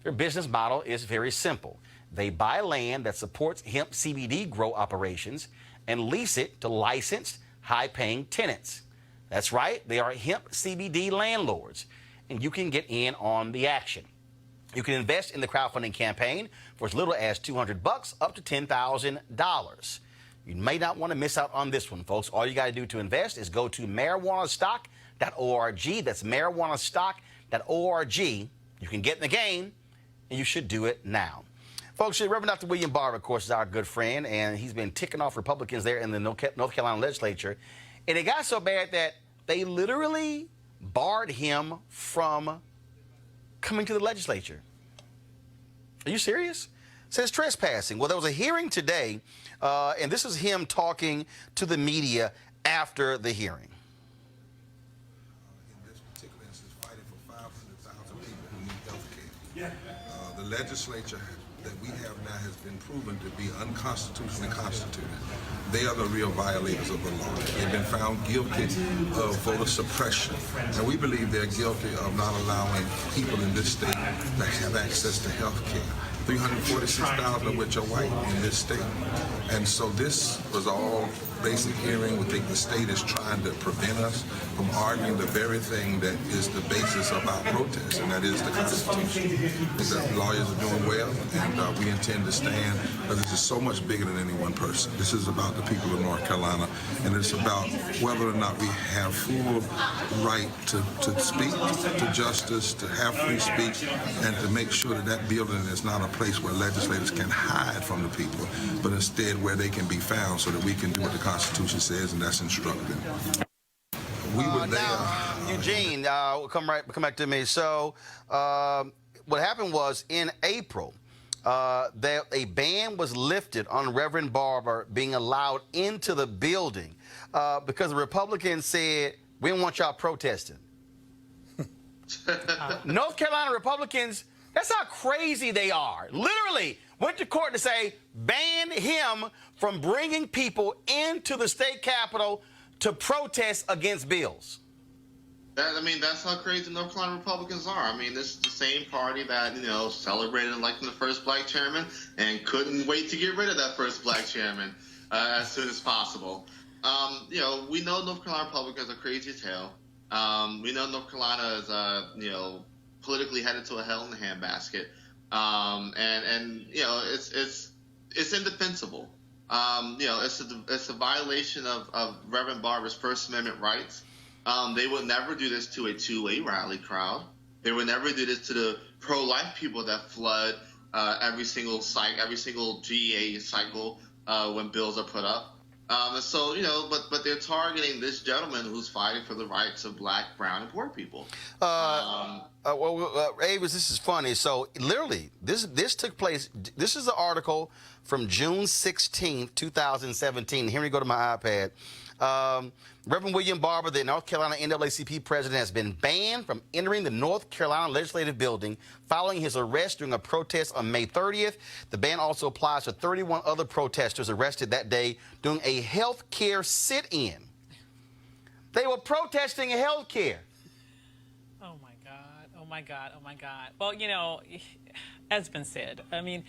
Their business model is very simple. They buy land that supports hemp CBD grow operations and lease it to licensed, high-paying tenants. That's right, they are hemp CBD landlords, and you can get in on the action. You can invest in the crowdfunding campaign for as little as $200 up to $10,000. You may not want to miss out on this one, folks. All you got to do to invest is go to marijuanastock.org. That's marijuanastock.org. You can get in the game, and you should do it now. Folks, Reverend Dr. William Barber, of course, is our good friend, and he's been ticking off Republicans there in the North Carolina legislature. And it got so bad that they literally barred him from coming to the legislature. Are you serious? It says trespassing. Well, there was a hearing today, and this is him talking to the media after the hearing. In this particular instance, fighting for 500,000 people who need health care. The legislature that we have now has been proven to be unconstitutionally constituted. They are the real violators of the law. They've been found guilty of voter suppression. And we believe they're guilty of not allowing people in this state to have access to health care. 346,000 of which are white in this state. And so this was all basic hearing. We think the state is trying to prevent us from arguing the very thing that is the basis of our protest, and that is the Constitution. The lawyers are doing well, and we intend to stand, because this is so much bigger than any one person. This is about the people of North Carolina, and it's about whether or not we have full right to speak, to justice, to have free speech, and to make sure that that building is not a place where legislators can hide from the people, but instead where they can be found so that we can do what the Constitution says, and that's instructive. We were there. Now, Eugene, come back to me. So what happened was in April, that a ban was lifted on Reverend Barber being allowed into the building because the Republicans said, we don't want y'all protesting. North Carolina Republicans, that's how crazy they are. Literally went to court to say, ban him from bringing people into the state capitol to protest against bills. That's how crazy North Carolina Republicans are. I mean, this is the same party that, celebrated electing the first black chairman and couldn't wait to get rid of that first black chairman as soon as possible. We know North Carolina Republicans are crazy as hell. We know North Carolina is, politically headed to a hell in the handbasket. It's indefensible. It's a violation of Reverend Barber's First Amendment rights. They would never do this to a two-way rally crowd. They would never do this to the pro-life people that flood every single GA cycle when bills are put up. But they're targeting this gentleman who's fighting for the rights of black, brown, and poor people. Avis, this is funny. So literally, this took place. This is an article from June 16th, 2017. Here we go to my iPad. Reverend William Barber, the North Carolina NAACP president, has been banned from entering the North Carolina Legislative Building following his arrest during a protest on May 30th. The ban also applies to 31 other protesters arrested that day during a health care sit-in. They were protesting health care. Oh, my God. Oh, my God. Oh, my God. Well, you know, as been said, I mean,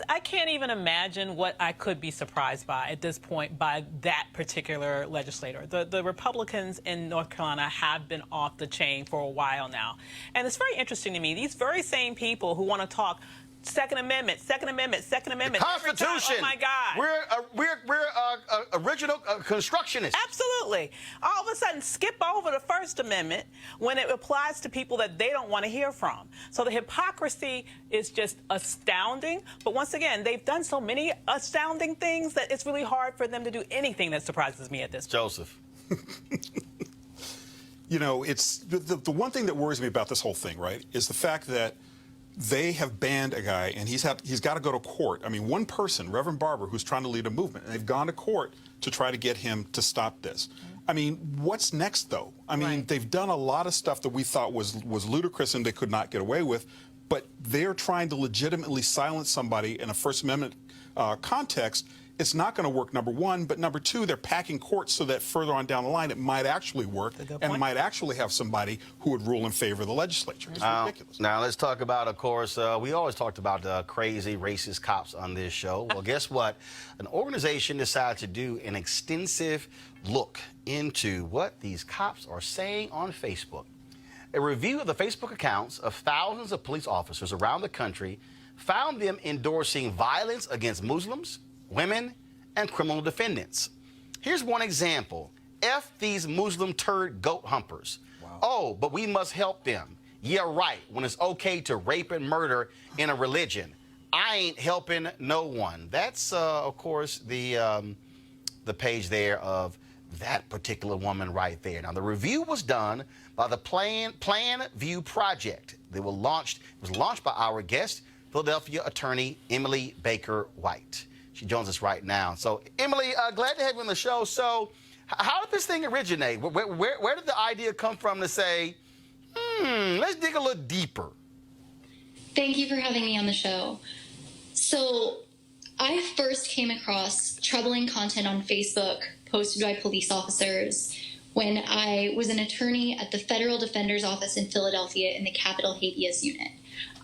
I can't even imagine what I could be surprised by at this point by that particular legislator. The Republicans in North Carolina have been off the chain for a while now. And it's very interesting to me. These very same people who want to talk Second Amendment, Second Amendment, Second Amendment. Constitution. Oh, my God. We're original constructionists. Absolutely. All of a sudden, skip over the First Amendment when it applies to people that they don't want to hear from. So the hypocrisy is just astounding. But once again, they've done so many astounding things that it's really hard for them to do anything that surprises me at this point. Joseph. You know, it's the one thing that worries me about this whole thing, right, is the fact that they have banned a guy, and he's got to go to court. I mean, one person, Reverend Barber, who's trying to lead a movement, and they've gone to court to try to get him to stop this. I mean, what's next, though? I mean, they've done a lot of stuff that we thought was ludicrous and they could not get away with, but they're trying to legitimately silence somebody in a First Amendment context. It's not going to work, number one, but number two, they're packing courts so that further on down the line it might actually work and it might actually have somebody who would rule in favor of the legislature. It's ridiculous. Now, let's talk about, of course, we always talked about crazy racist cops on this show. Well, guess what? An organization decided to do an extensive look into what these cops are saying on Facebook. A review of the Facebook accounts of thousands of police officers around the country found them endorsing violence against Muslims, women, and criminal defendants. Here's one example. F these Muslim turd goat humpers. Wow. Oh, but we must help them. Yeah, right, when it's okay to rape and murder in a religion. I ain't helping no one. That's, of course, the page there of that particular woman right there. Now, the review was done by the Plainview Project. It was launched by our guest, Philadelphia attorney Emily Baker White. She joins us right now. So, Emily, glad to have you on the show. So, how did this thing originate? Where did the idea come from to say, let's dig a little deeper? Thank you for having me on the show. So, I first came across troubling content on Facebook posted by police officers when I was an attorney at the Federal Defender's Office in Philadelphia in the Capital Habeas Unit.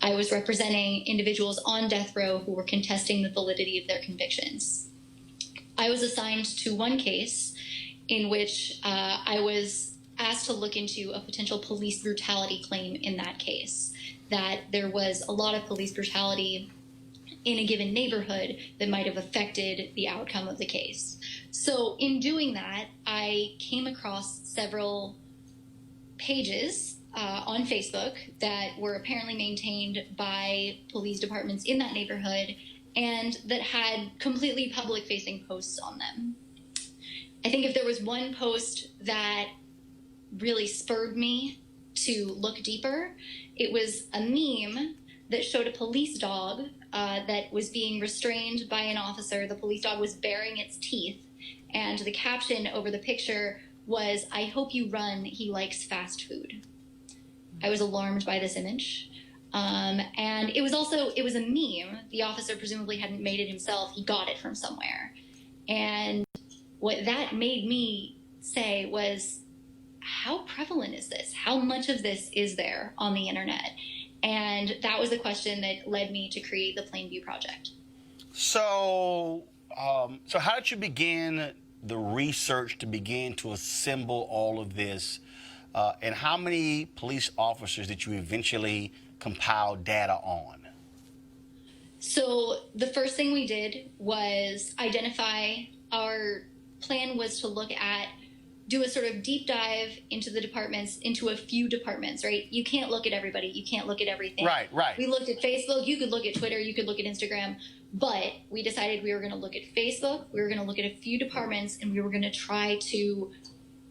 I was representing individuals on death row who were contesting the validity of their convictions. I was assigned to one case in which I was asked to look into a potential police brutality claim in that case, that there was a lot of police brutality in a given neighborhood that might have affected the outcome of the case. So in doing that, I came across several pages on Facebook that were apparently maintained by police departments in that neighborhood and that had completely public-facing posts on them. I think if there was one post that really spurred me to look deeper, it was a meme that showed a police dog that was being restrained by an officer. The police dog was baring its teeth, and the caption over the picture was, "I hope you run, he likes fast food." I was alarmed by this image. And it was a meme. The officer presumably hadn't made it himself. He got it from somewhere. And what that made me say was, how prevalent is this? How much of this is there on the internet? And that was the question that led me to create the Plainview Project. So how did you begin the research to begin to assemble all of this? And how many police officers did you eventually compile data on? So the first thing we did was identify. Our plan was to do a sort of deep dive into the departments, into a few departments, right? You can't look at everybody. You can't look at everything. Right. We looked at Facebook. You could look at Twitter. You could look at Instagram. But we decided we were going to look at Facebook. We were going to look at a few departments, and we were going to try to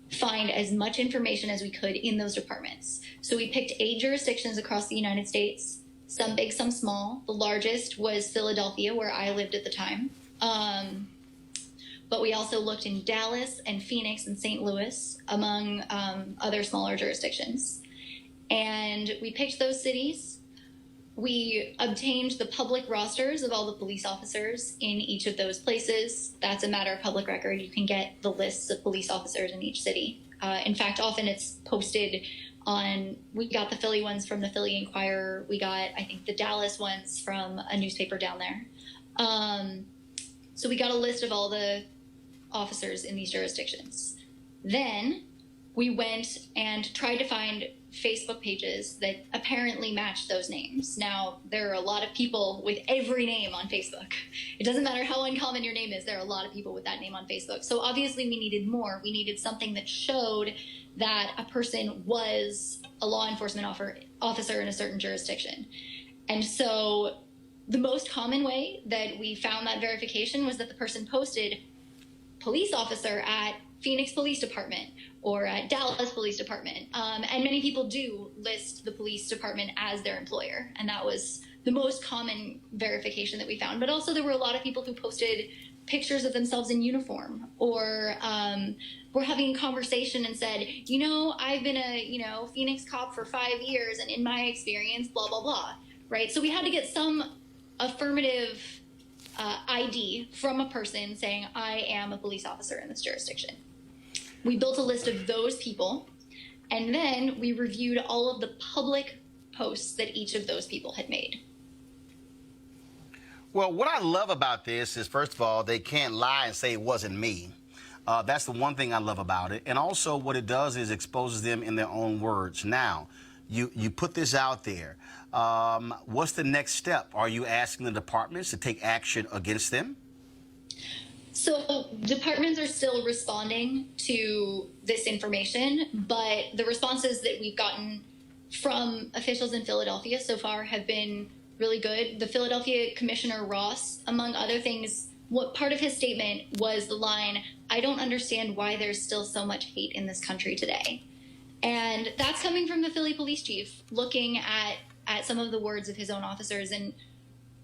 find as much information as we could in those departments. So we picked 8 jurisdictions across the United States, some big, some small. The largest was Philadelphia, where I lived at the time. But we also looked in Dallas and Phoenix and St. Louis, among other smaller jurisdictions. And we picked those cities. We obtained the public rosters of all the police officers in each of those places. That's a matter of public record. You can get the lists of police officers in each city. In fact, often it's posted on, we got the Philly ones from the Philly Inquirer. We got, I think, the Dallas ones from a newspaper down there. So we got a list of all the officers in these jurisdictions. Then we went and tried to find Facebook pages that apparently matched those names. Now, there are a lot of people with every name on Facebook. It doesn't matter how uncommon your name is, there are a lot of people with that name on Facebook. So obviously we needed more. We needed something that showed that a person was a law enforcement officer in a certain jurisdiction. And so the most common way that we found that verification was that the person posted police officer at Phoenix Police Department or at Dallas Police Department. And many people do list the police department as their employer. And that was the most common verification that we found. But also there were a lot of people who posted pictures of themselves in uniform or were having a conversation and said, you know, I've been a, Phoenix cop for 5 years and in my experience, blah, blah, blah, right? So we had to get some affirmative ID from a person saying, I am a police officer in this jurisdiction. We built a list of those people, and then we reviewed all of the public posts that each of those people had made. Well, what I love about this is, first of all, they can't lie and say it wasn't me. That's the one thing I love about it. And also what it does is exposes them in their own words. Now, you put this out there. What's the next step? Are you asking the departments to take action against them? So departments are still responding to this information, but the responses that we've gotten from officials in Philadelphia so far have been really good. The Philadelphia Commissioner Ross, among other things, what part of his statement was the line, I don't understand why there's still so much hate in this country today. And that's coming from the Philly police chief looking at some of the words of his own officers. And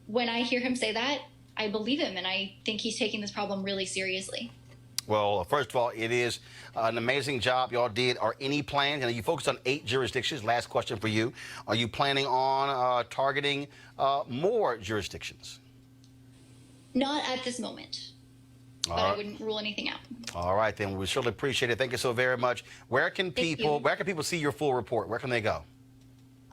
when I hear him say that, I believe him, and I think he's taking this problem really seriously. Well, first of all, it is an amazing job y'all did. Are any plans, you focused on 8 jurisdictions. Last question for you. Are you planning on targeting more jurisdictions? Not at this moment, but I wouldn't rule anything out. All right, then. We surely appreciate it. Thank you so very much. Where can people see your full report? Where can they go?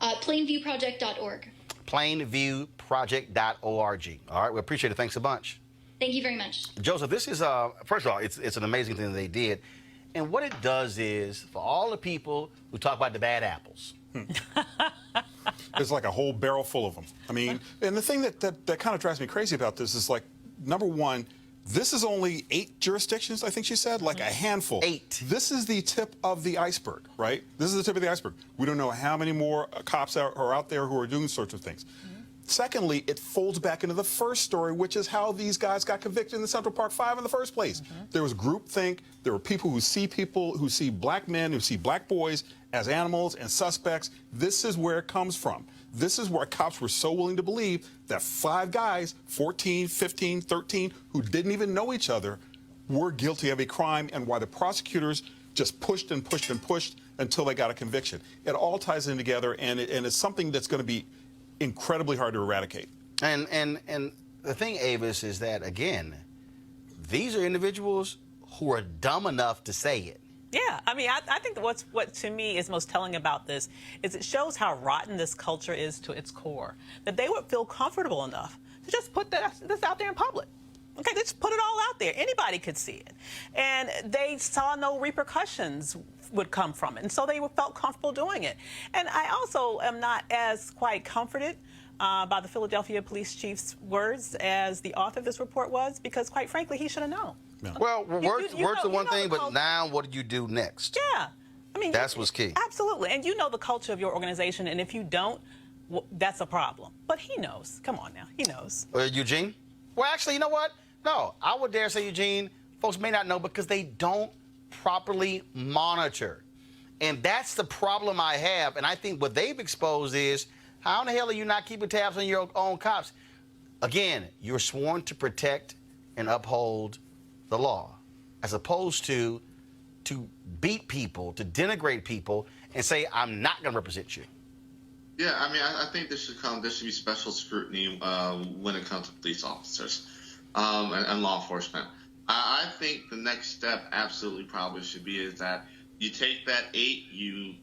Plainviewproject.org. Plainviewproject.org. All right, we appreciate it. Thanks a bunch. Thank you very much. Joseph, this is, first of all, it's an amazing thing that they did. And what it does is, for all the people who talk about the bad apples. There's like a whole barrel full of them. I mean, and the thing that kind of drives me crazy about this is, like, number one, this is only 8 jurisdictions, I think she said, like a handful. 8. This is the tip of the iceberg, right? This is the tip of the iceberg. We don't know how many more cops are out there who are doing sorts of things. Secondly, it folds back into the first story, which is how these guys got convicted in the Central Park 5 in the first place. There was groupthink. There were people who see black men, who see black boys as animals and suspects. This is where it comes from. This is where cops were so willing to believe that 5 guys, 14, 15, 13, who didn't even know each other, were guilty of a crime, and why the prosecutors just pushed and pushed and pushed until they got a conviction. It all ties in together, and it's something that's going to be incredibly hard to eradicate. And the thing, Avis, is that, again, these are individuals who are dumb enough to say it. Yeah, I mean, I think what to me is most telling about this is it shows how rotten this culture is to its core, that they would feel comfortable enough to just put this out there in public. Okay, they just put it all out there. Anybody could see it. And they saw no repercussions would come from it. And so they felt comfortable doing it. And I also am not as quite comforted by the Philadelphia police chief's words as the author of this report was, because quite frankly, he should have known. Yeah. Well, words are one thing, but now what do you do next? Yeah. I mean, that's what's key. Absolutely. And you know the culture of your organization, and if you don't, that's a problem. But he knows. Come on now. He knows. Eugene? Well, actually, you know what? No, I would dare say, Eugene, folks may not know because they don't properly monitor. And that's the problem I have. And I think what they've exposed is, how in the hell are you not keeping tabs on your own cops? Again, you're sworn to protect and uphold the law, as opposed to beat people, to denigrate people, and say, I'm not going to represent you. Yeah, I mean, I think there should be special scrutiny when it comes to police officers and law enforcement. I think the next step absolutely probably should be is that you take that 8, you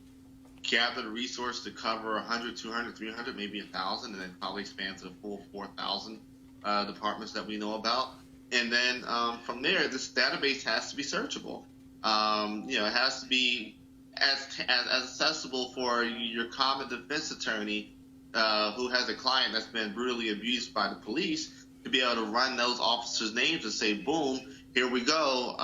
gather the resource to cover 100, 200, 300, maybe 1,000, and then probably expand to the full 4,000 departments that we know about. And then from there, this database has to be searchable. It has to be as accessible for your common defense attorney who has a client that's been brutally abused by the police to be able to run those officers' names and say, boom, here we go.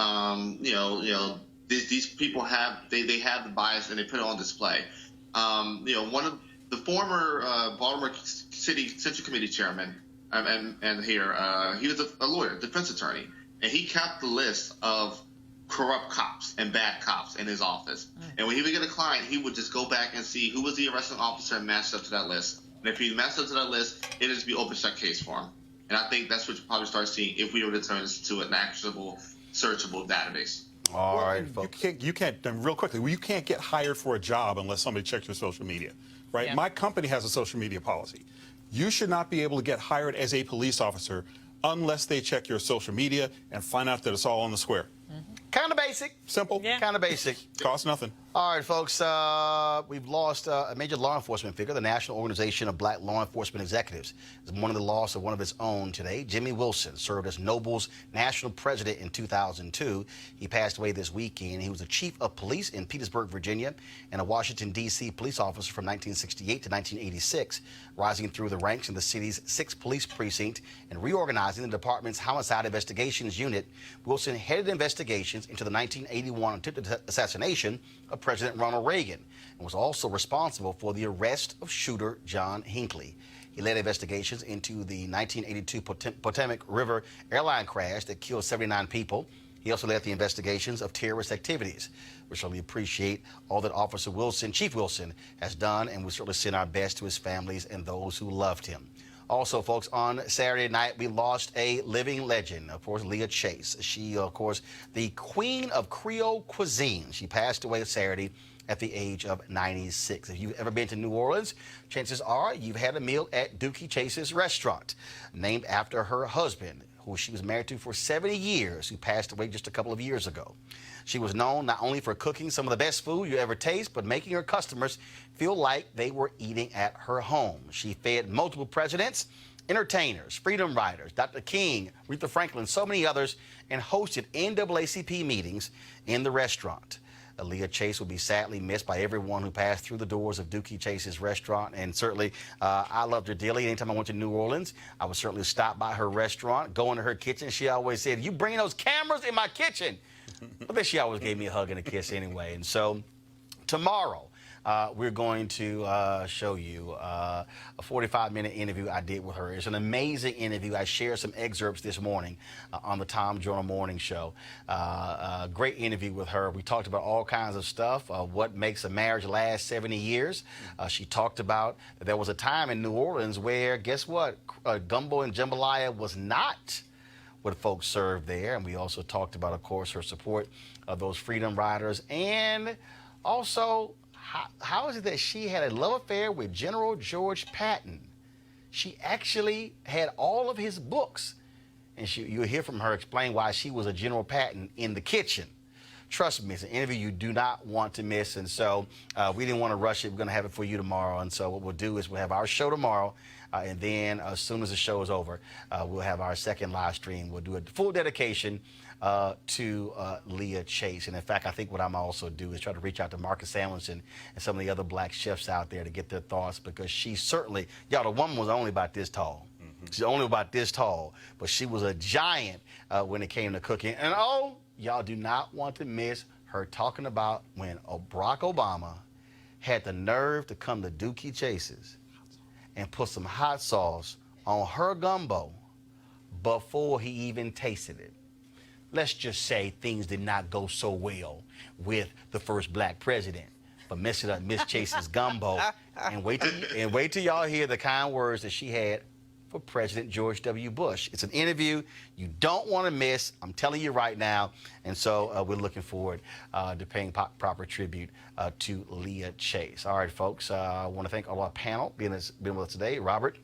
These people have they have the bias and they put it on display. One of the former Baltimore City Central Committee chairman and here he was a lawyer, defense attorney, and he kept the list of corrupt cops and bad cops in his office. And when he would get a client, he would just go back and see who was the arresting officer and matched up to that list. And if he matched up to that list, it would just be open shut case for him. And I think that's what you probably start seeing if we were to turn this into an actionable, searchable database. All right, folks. You can't, real quickly, you can't get hired for a job unless somebody checks your social media, right? Yeah. My company has a social media policy. You should not be able to get hired as a police officer unless they check your social media and find out that it's all on the square. Kind of basic. Simple. Yeah. Kind of basic. Costs nothing. All right, folks, we've lost a major law enforcement figure. The National Organization of Black Law Enforcement Executives is mourning the loss of one of its own today. Jimmy Wilson served as Noble's national president in 2002. He passed away this weekend. He was the chief of police in Petersburg, Virginia, and a Washington, D.C. police officer from 1968 to 1986, rising through the ranks in the city's 6th police precinct and reorganizing the department's homicide investigations unit. Wilson headed investigations into the 1981 attempted assassination of President Ronald Reagan and was also responsible for the arrest of shooter John Hinckley. He led investigations into the 1982 Potomac River airline crash that killed 79 people. He also led the investigations of terrorist activities. We certainly appreciate all that Officer Wilson, Chief Wilson, has done, and we certainly send our best to his families and those who loved him. Also, folks, on Saturday night, we lost a living legend, of course, Leah Chase. She, of course, the queen of Creole cuisine. She passed away Saturday at the age of 96. If you've ever been to New Orleans, chances are you've had a meal at Dookie Chase's restaurant, named after her husband, who she was married to for 70 years, who passed away just a couple of years ago. She was known not only for cooking some of the best food you ever taste, but making her customers feel like they were eating at her home. She fed multiple presidents, entertainers, freedom riders, Dr. King, Aretha Franklin, so many others, and hosted NAACP meetings in the restaurant. Leah Chase will be sadly missed by everyone who passed through the doors of Dookie Chase's restaurant, and certainly I loved her dearly. Anytime I went to New Orleans, I would certainly stop by her restaurant, go into her kitchen. She always said, "You bring those cameras in my kitchen." But then she always gave me a hug and a kiss anyway. And so tomorrow, we're going to show you a 45-minute interview I did with her. It's an amazing interview. I shared some excerpts this morning on the Tom Joyner Morning Show. Great interview with her. We talked about all kinds of stuff, what makes a marriage last 70 years. She talked about that there was a time in New Orleans where, guess what, gumbo and jambalaya was not what folks served there. And we also talked about, of course, her support of those freedom riders, and also how is it that she had a love affair with General George Patton? She actually had all of his books, and you'll hear from her explain why she was a General Patton in the kitchen. Trust me, it's an interview you do not want to miss, and so we didn't want to rush it. We're going to have it for you tomorrow, and so what we'll do is we'll have our show tomorrow, and then as soon as the show is over, we'll have our second live stream. We'll do a full dedication to Leah Chase. And in fact, I think what I'm also do is try to reach out to Marcus Samuelson and some of the other black chefs out there to get their thoughts, because she certainly, y'all, the woman was only about this tall. She's only about this tall, but she was a giant when it came to cooking. And y'all do not want to miss her talking about when Barack Obama had the nerve to come to Dookie Chase's and put some hot sauce on her gumbo before he even tasted it. Let's just say things did not go so well with the first black president, but mess it up, Miss Chase's gumbo, and wait till y'all hear the kind words that she had for President George W. Bush. It's an interview you don't want to miss. I'm telling you right now. And so we're looking forward to paying proper tribute to Leah Chase. All right, folks, I want to thank all our panel being with us today. Robert.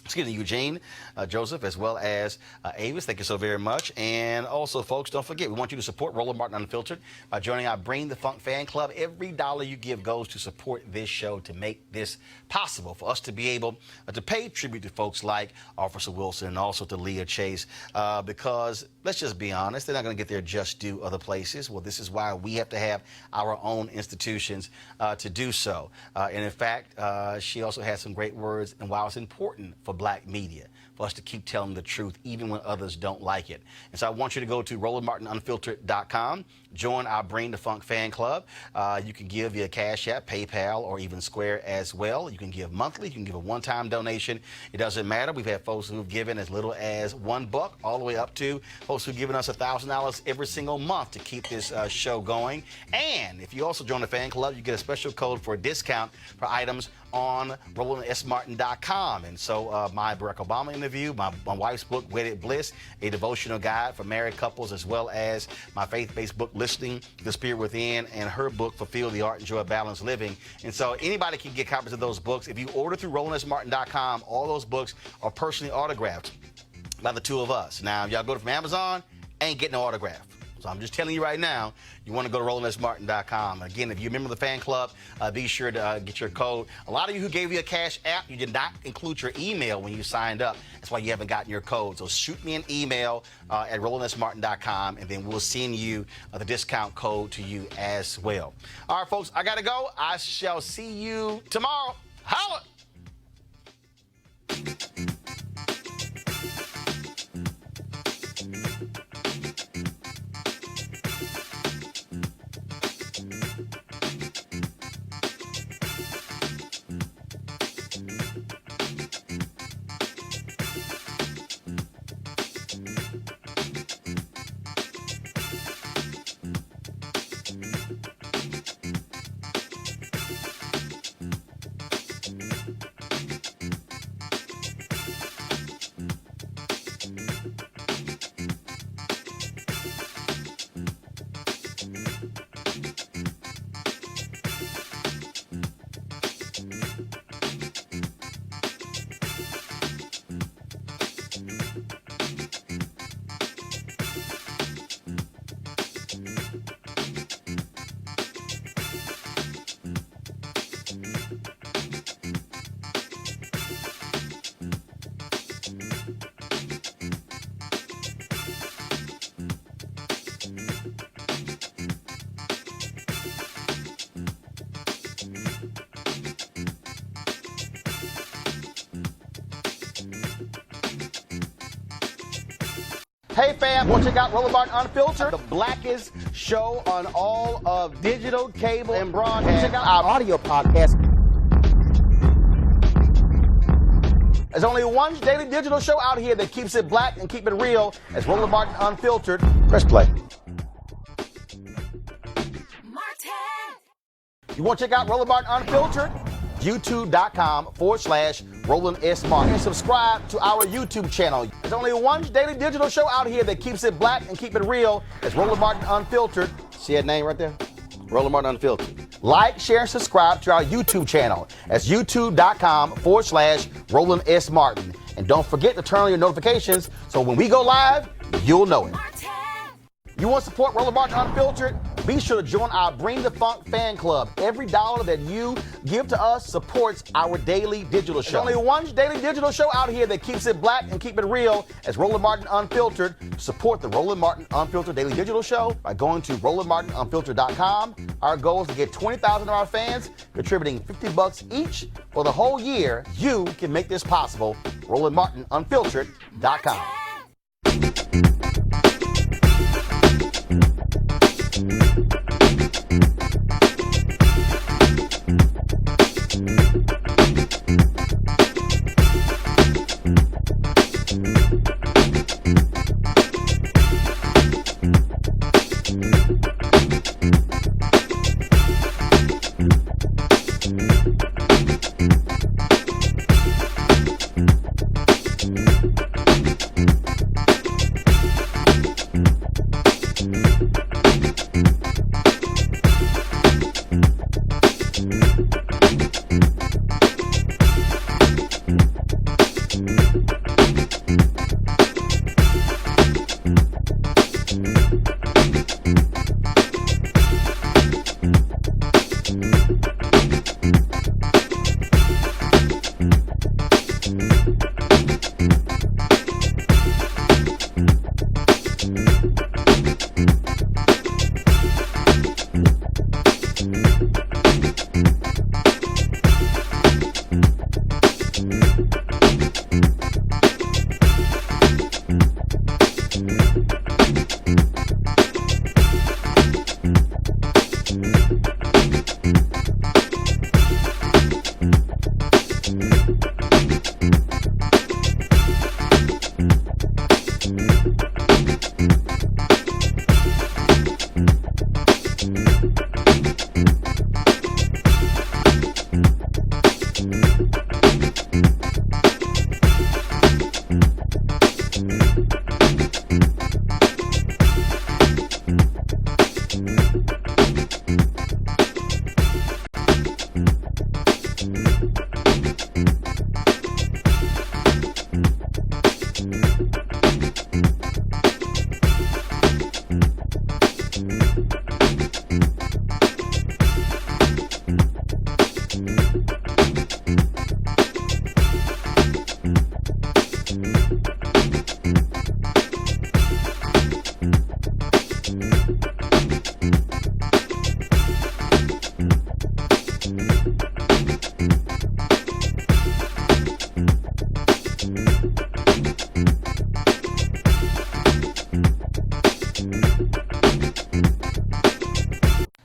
Excuse me, Eugene, Joseph, as well as Avis. Thank you so very much. And also, folks, don't forget, we want you to support Roland Martin Unfiltered by joining our Bring the Funk fan club. Every dollar you give goes to support this show to make this possible for us to be able to pay tribute to folks like Officer Wilson and also to Leah Chase because, let's just be honest, they're not going to get their just due other places. Well, this is why we have to have our own institutions to do so. And in fact, she also has some great words and why it's important for Black media, for us to keep telling the truth even when others don't like it. And so I want you to go to RolandMartinUnfiltered.com, join our Bring the Funk fan club. You can give via Cash App, PayPal, or even Square as well. You can give monthly. You can give a one-time donation. It doesn't matter. We've had folks who've given as little as $1 all the way up to folks who've given us $1,000 every single month to keep this show going. And if you also join the fan club, you get a special code for a discount for items on RolandSMartin.com. And so my Barack Obama interview, my wife's book, Wedded Bliss, a devotional guide for married couples, as well as my faith-based book, Listening to the Spirit Within, and her book, Fulfill the Art and Joy of Balanced Living. And so anybody can get copies of those books. If you order through RolandSMartin.com, all those books are personally autographed by the two of us. Now, if y'all go from Amazon, ain't getting no autograph. So I'm just telling you right now, you want to go to RolandSMartin.com. Again, if you're a member of the fan club, be sure to get your code. A lot of you who gave you a Cash App, you did not include your email when you signed up. That's why you haven't gotten your code. So shoot me an email at RolandSMartin.com, and then we'll send you the discount code to you as well. All right, folks, I got to go. I shall see you tomorrow. Holla! Hey fam, want to check out Roland Martin Unfiltered, the blackest show on all of digital, cable, and broadcast. Check out our audio podcast. There's only one daily digital show out here that keeps it black and keep it real. It's Roland Martin Unfiltered. Press play. You want to check out Roland Martin Unfiltered? YouTube.com/Roland S. Martin. And subscribe to our YouTube channel. There's only one daily digital show out here that keeps it black and keep it real. It's Roland Martin Unfiltered. See that name right there? Roland Martin Unfiltered. Like, share, and subscribe to our YouTube channel. That's YouTube.com/Roland S. Martin. And don't forget to turn on your notifications so when we go live, you'll know it. You want to support Roland Martin Unfiltered? Be sure to join our Bring the Funk fan club. Every dollar that you give to us supports our daily digital show. There's only one daily digital show out here that keeps it black and keep it real. It's Roland Martin Unfiltered. Support the Roland Martin Unfiltered daily digital show by going to RolandMartinUnfiltered.com. Our goal is to get 20,000 of our fans contributing $50 each for the whole year. You can make this possible. RolandMartinUnfiltered.com.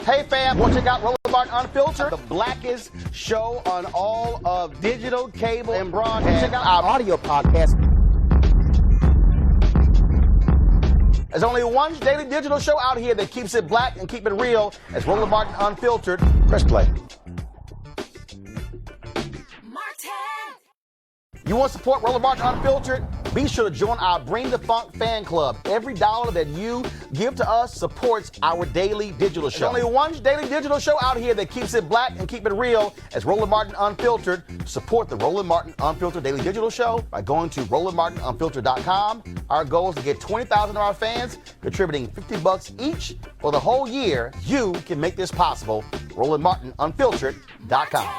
Hey fam, want to check out Roland Martin Unfiltered, the blackest show on all of digital, cable, and broadcast. Check out our audio podcast. There's only one daily digital show out here that keeps it black and keep it real. It's Roland Martin Unfiltered. Press play. You want to support Roland Martin Unfiltered? Be sure to join our Bring the Funk fan club. Every dollar that you give to us supports our daily digital show. There's only one daily digital show out here that keeps it black and keep it real. It's Roland Martin Unfiltered. Support the Roland Martin Unfiltered daily digital show by going to RolandMartinUnfiltered.com. Our goal is to get 20,000 of our fans contributing $50 each for the whole year. You can make this possible. RolandMartinUnfiltered.com.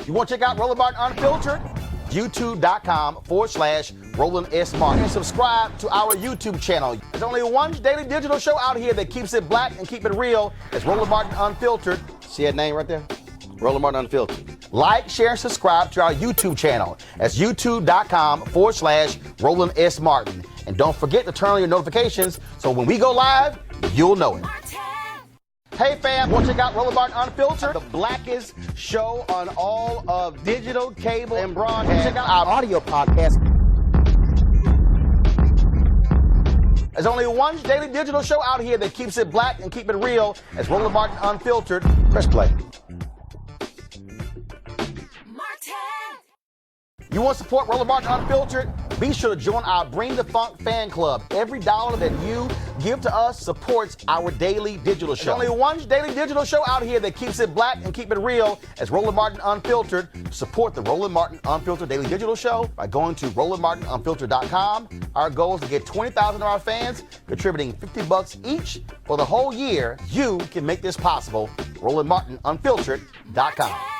You want to check out Roland Martin Unfiltered? YouTube.com/Roland S. Martin. And subscribe to our YouTube channel. There's only one daily digital show out here that keeps it black and keep it real. It's Roland Martin Unfiltered. See that name right there? Roland Martin Unfiltered. Like, share, and subscribe to our YouTube channel. That's YouTube.com/Roland S. Martin. And don't forget to turn on your notifications so when we go live, you'll know it. Hey fam, want to check out Roland Martin Unfiltered, the blackest show on all of digital, cable, and broadcast. Check out our audio podcast. There's only one daily digital show out here that keeps it black and keep it real. It's Roland Martin Unfiltered. Press play. You want to support Roland Martin Unfiltered? Be sure to join our Bring the Funk fan club. Every dollar that you give to us supports our daily digital show. There's only one daily digital show out here that keeps it black and keep it real as Roland Martin Unfiltered. Support the Roland Martin Unfiltered daily digital show by going to RolandMartinUnfiltered.com. Our goal is to get 20,000 of our fans contributing $50 each for the whole year. You can make this possible. RolandMartinUnfiltered.com.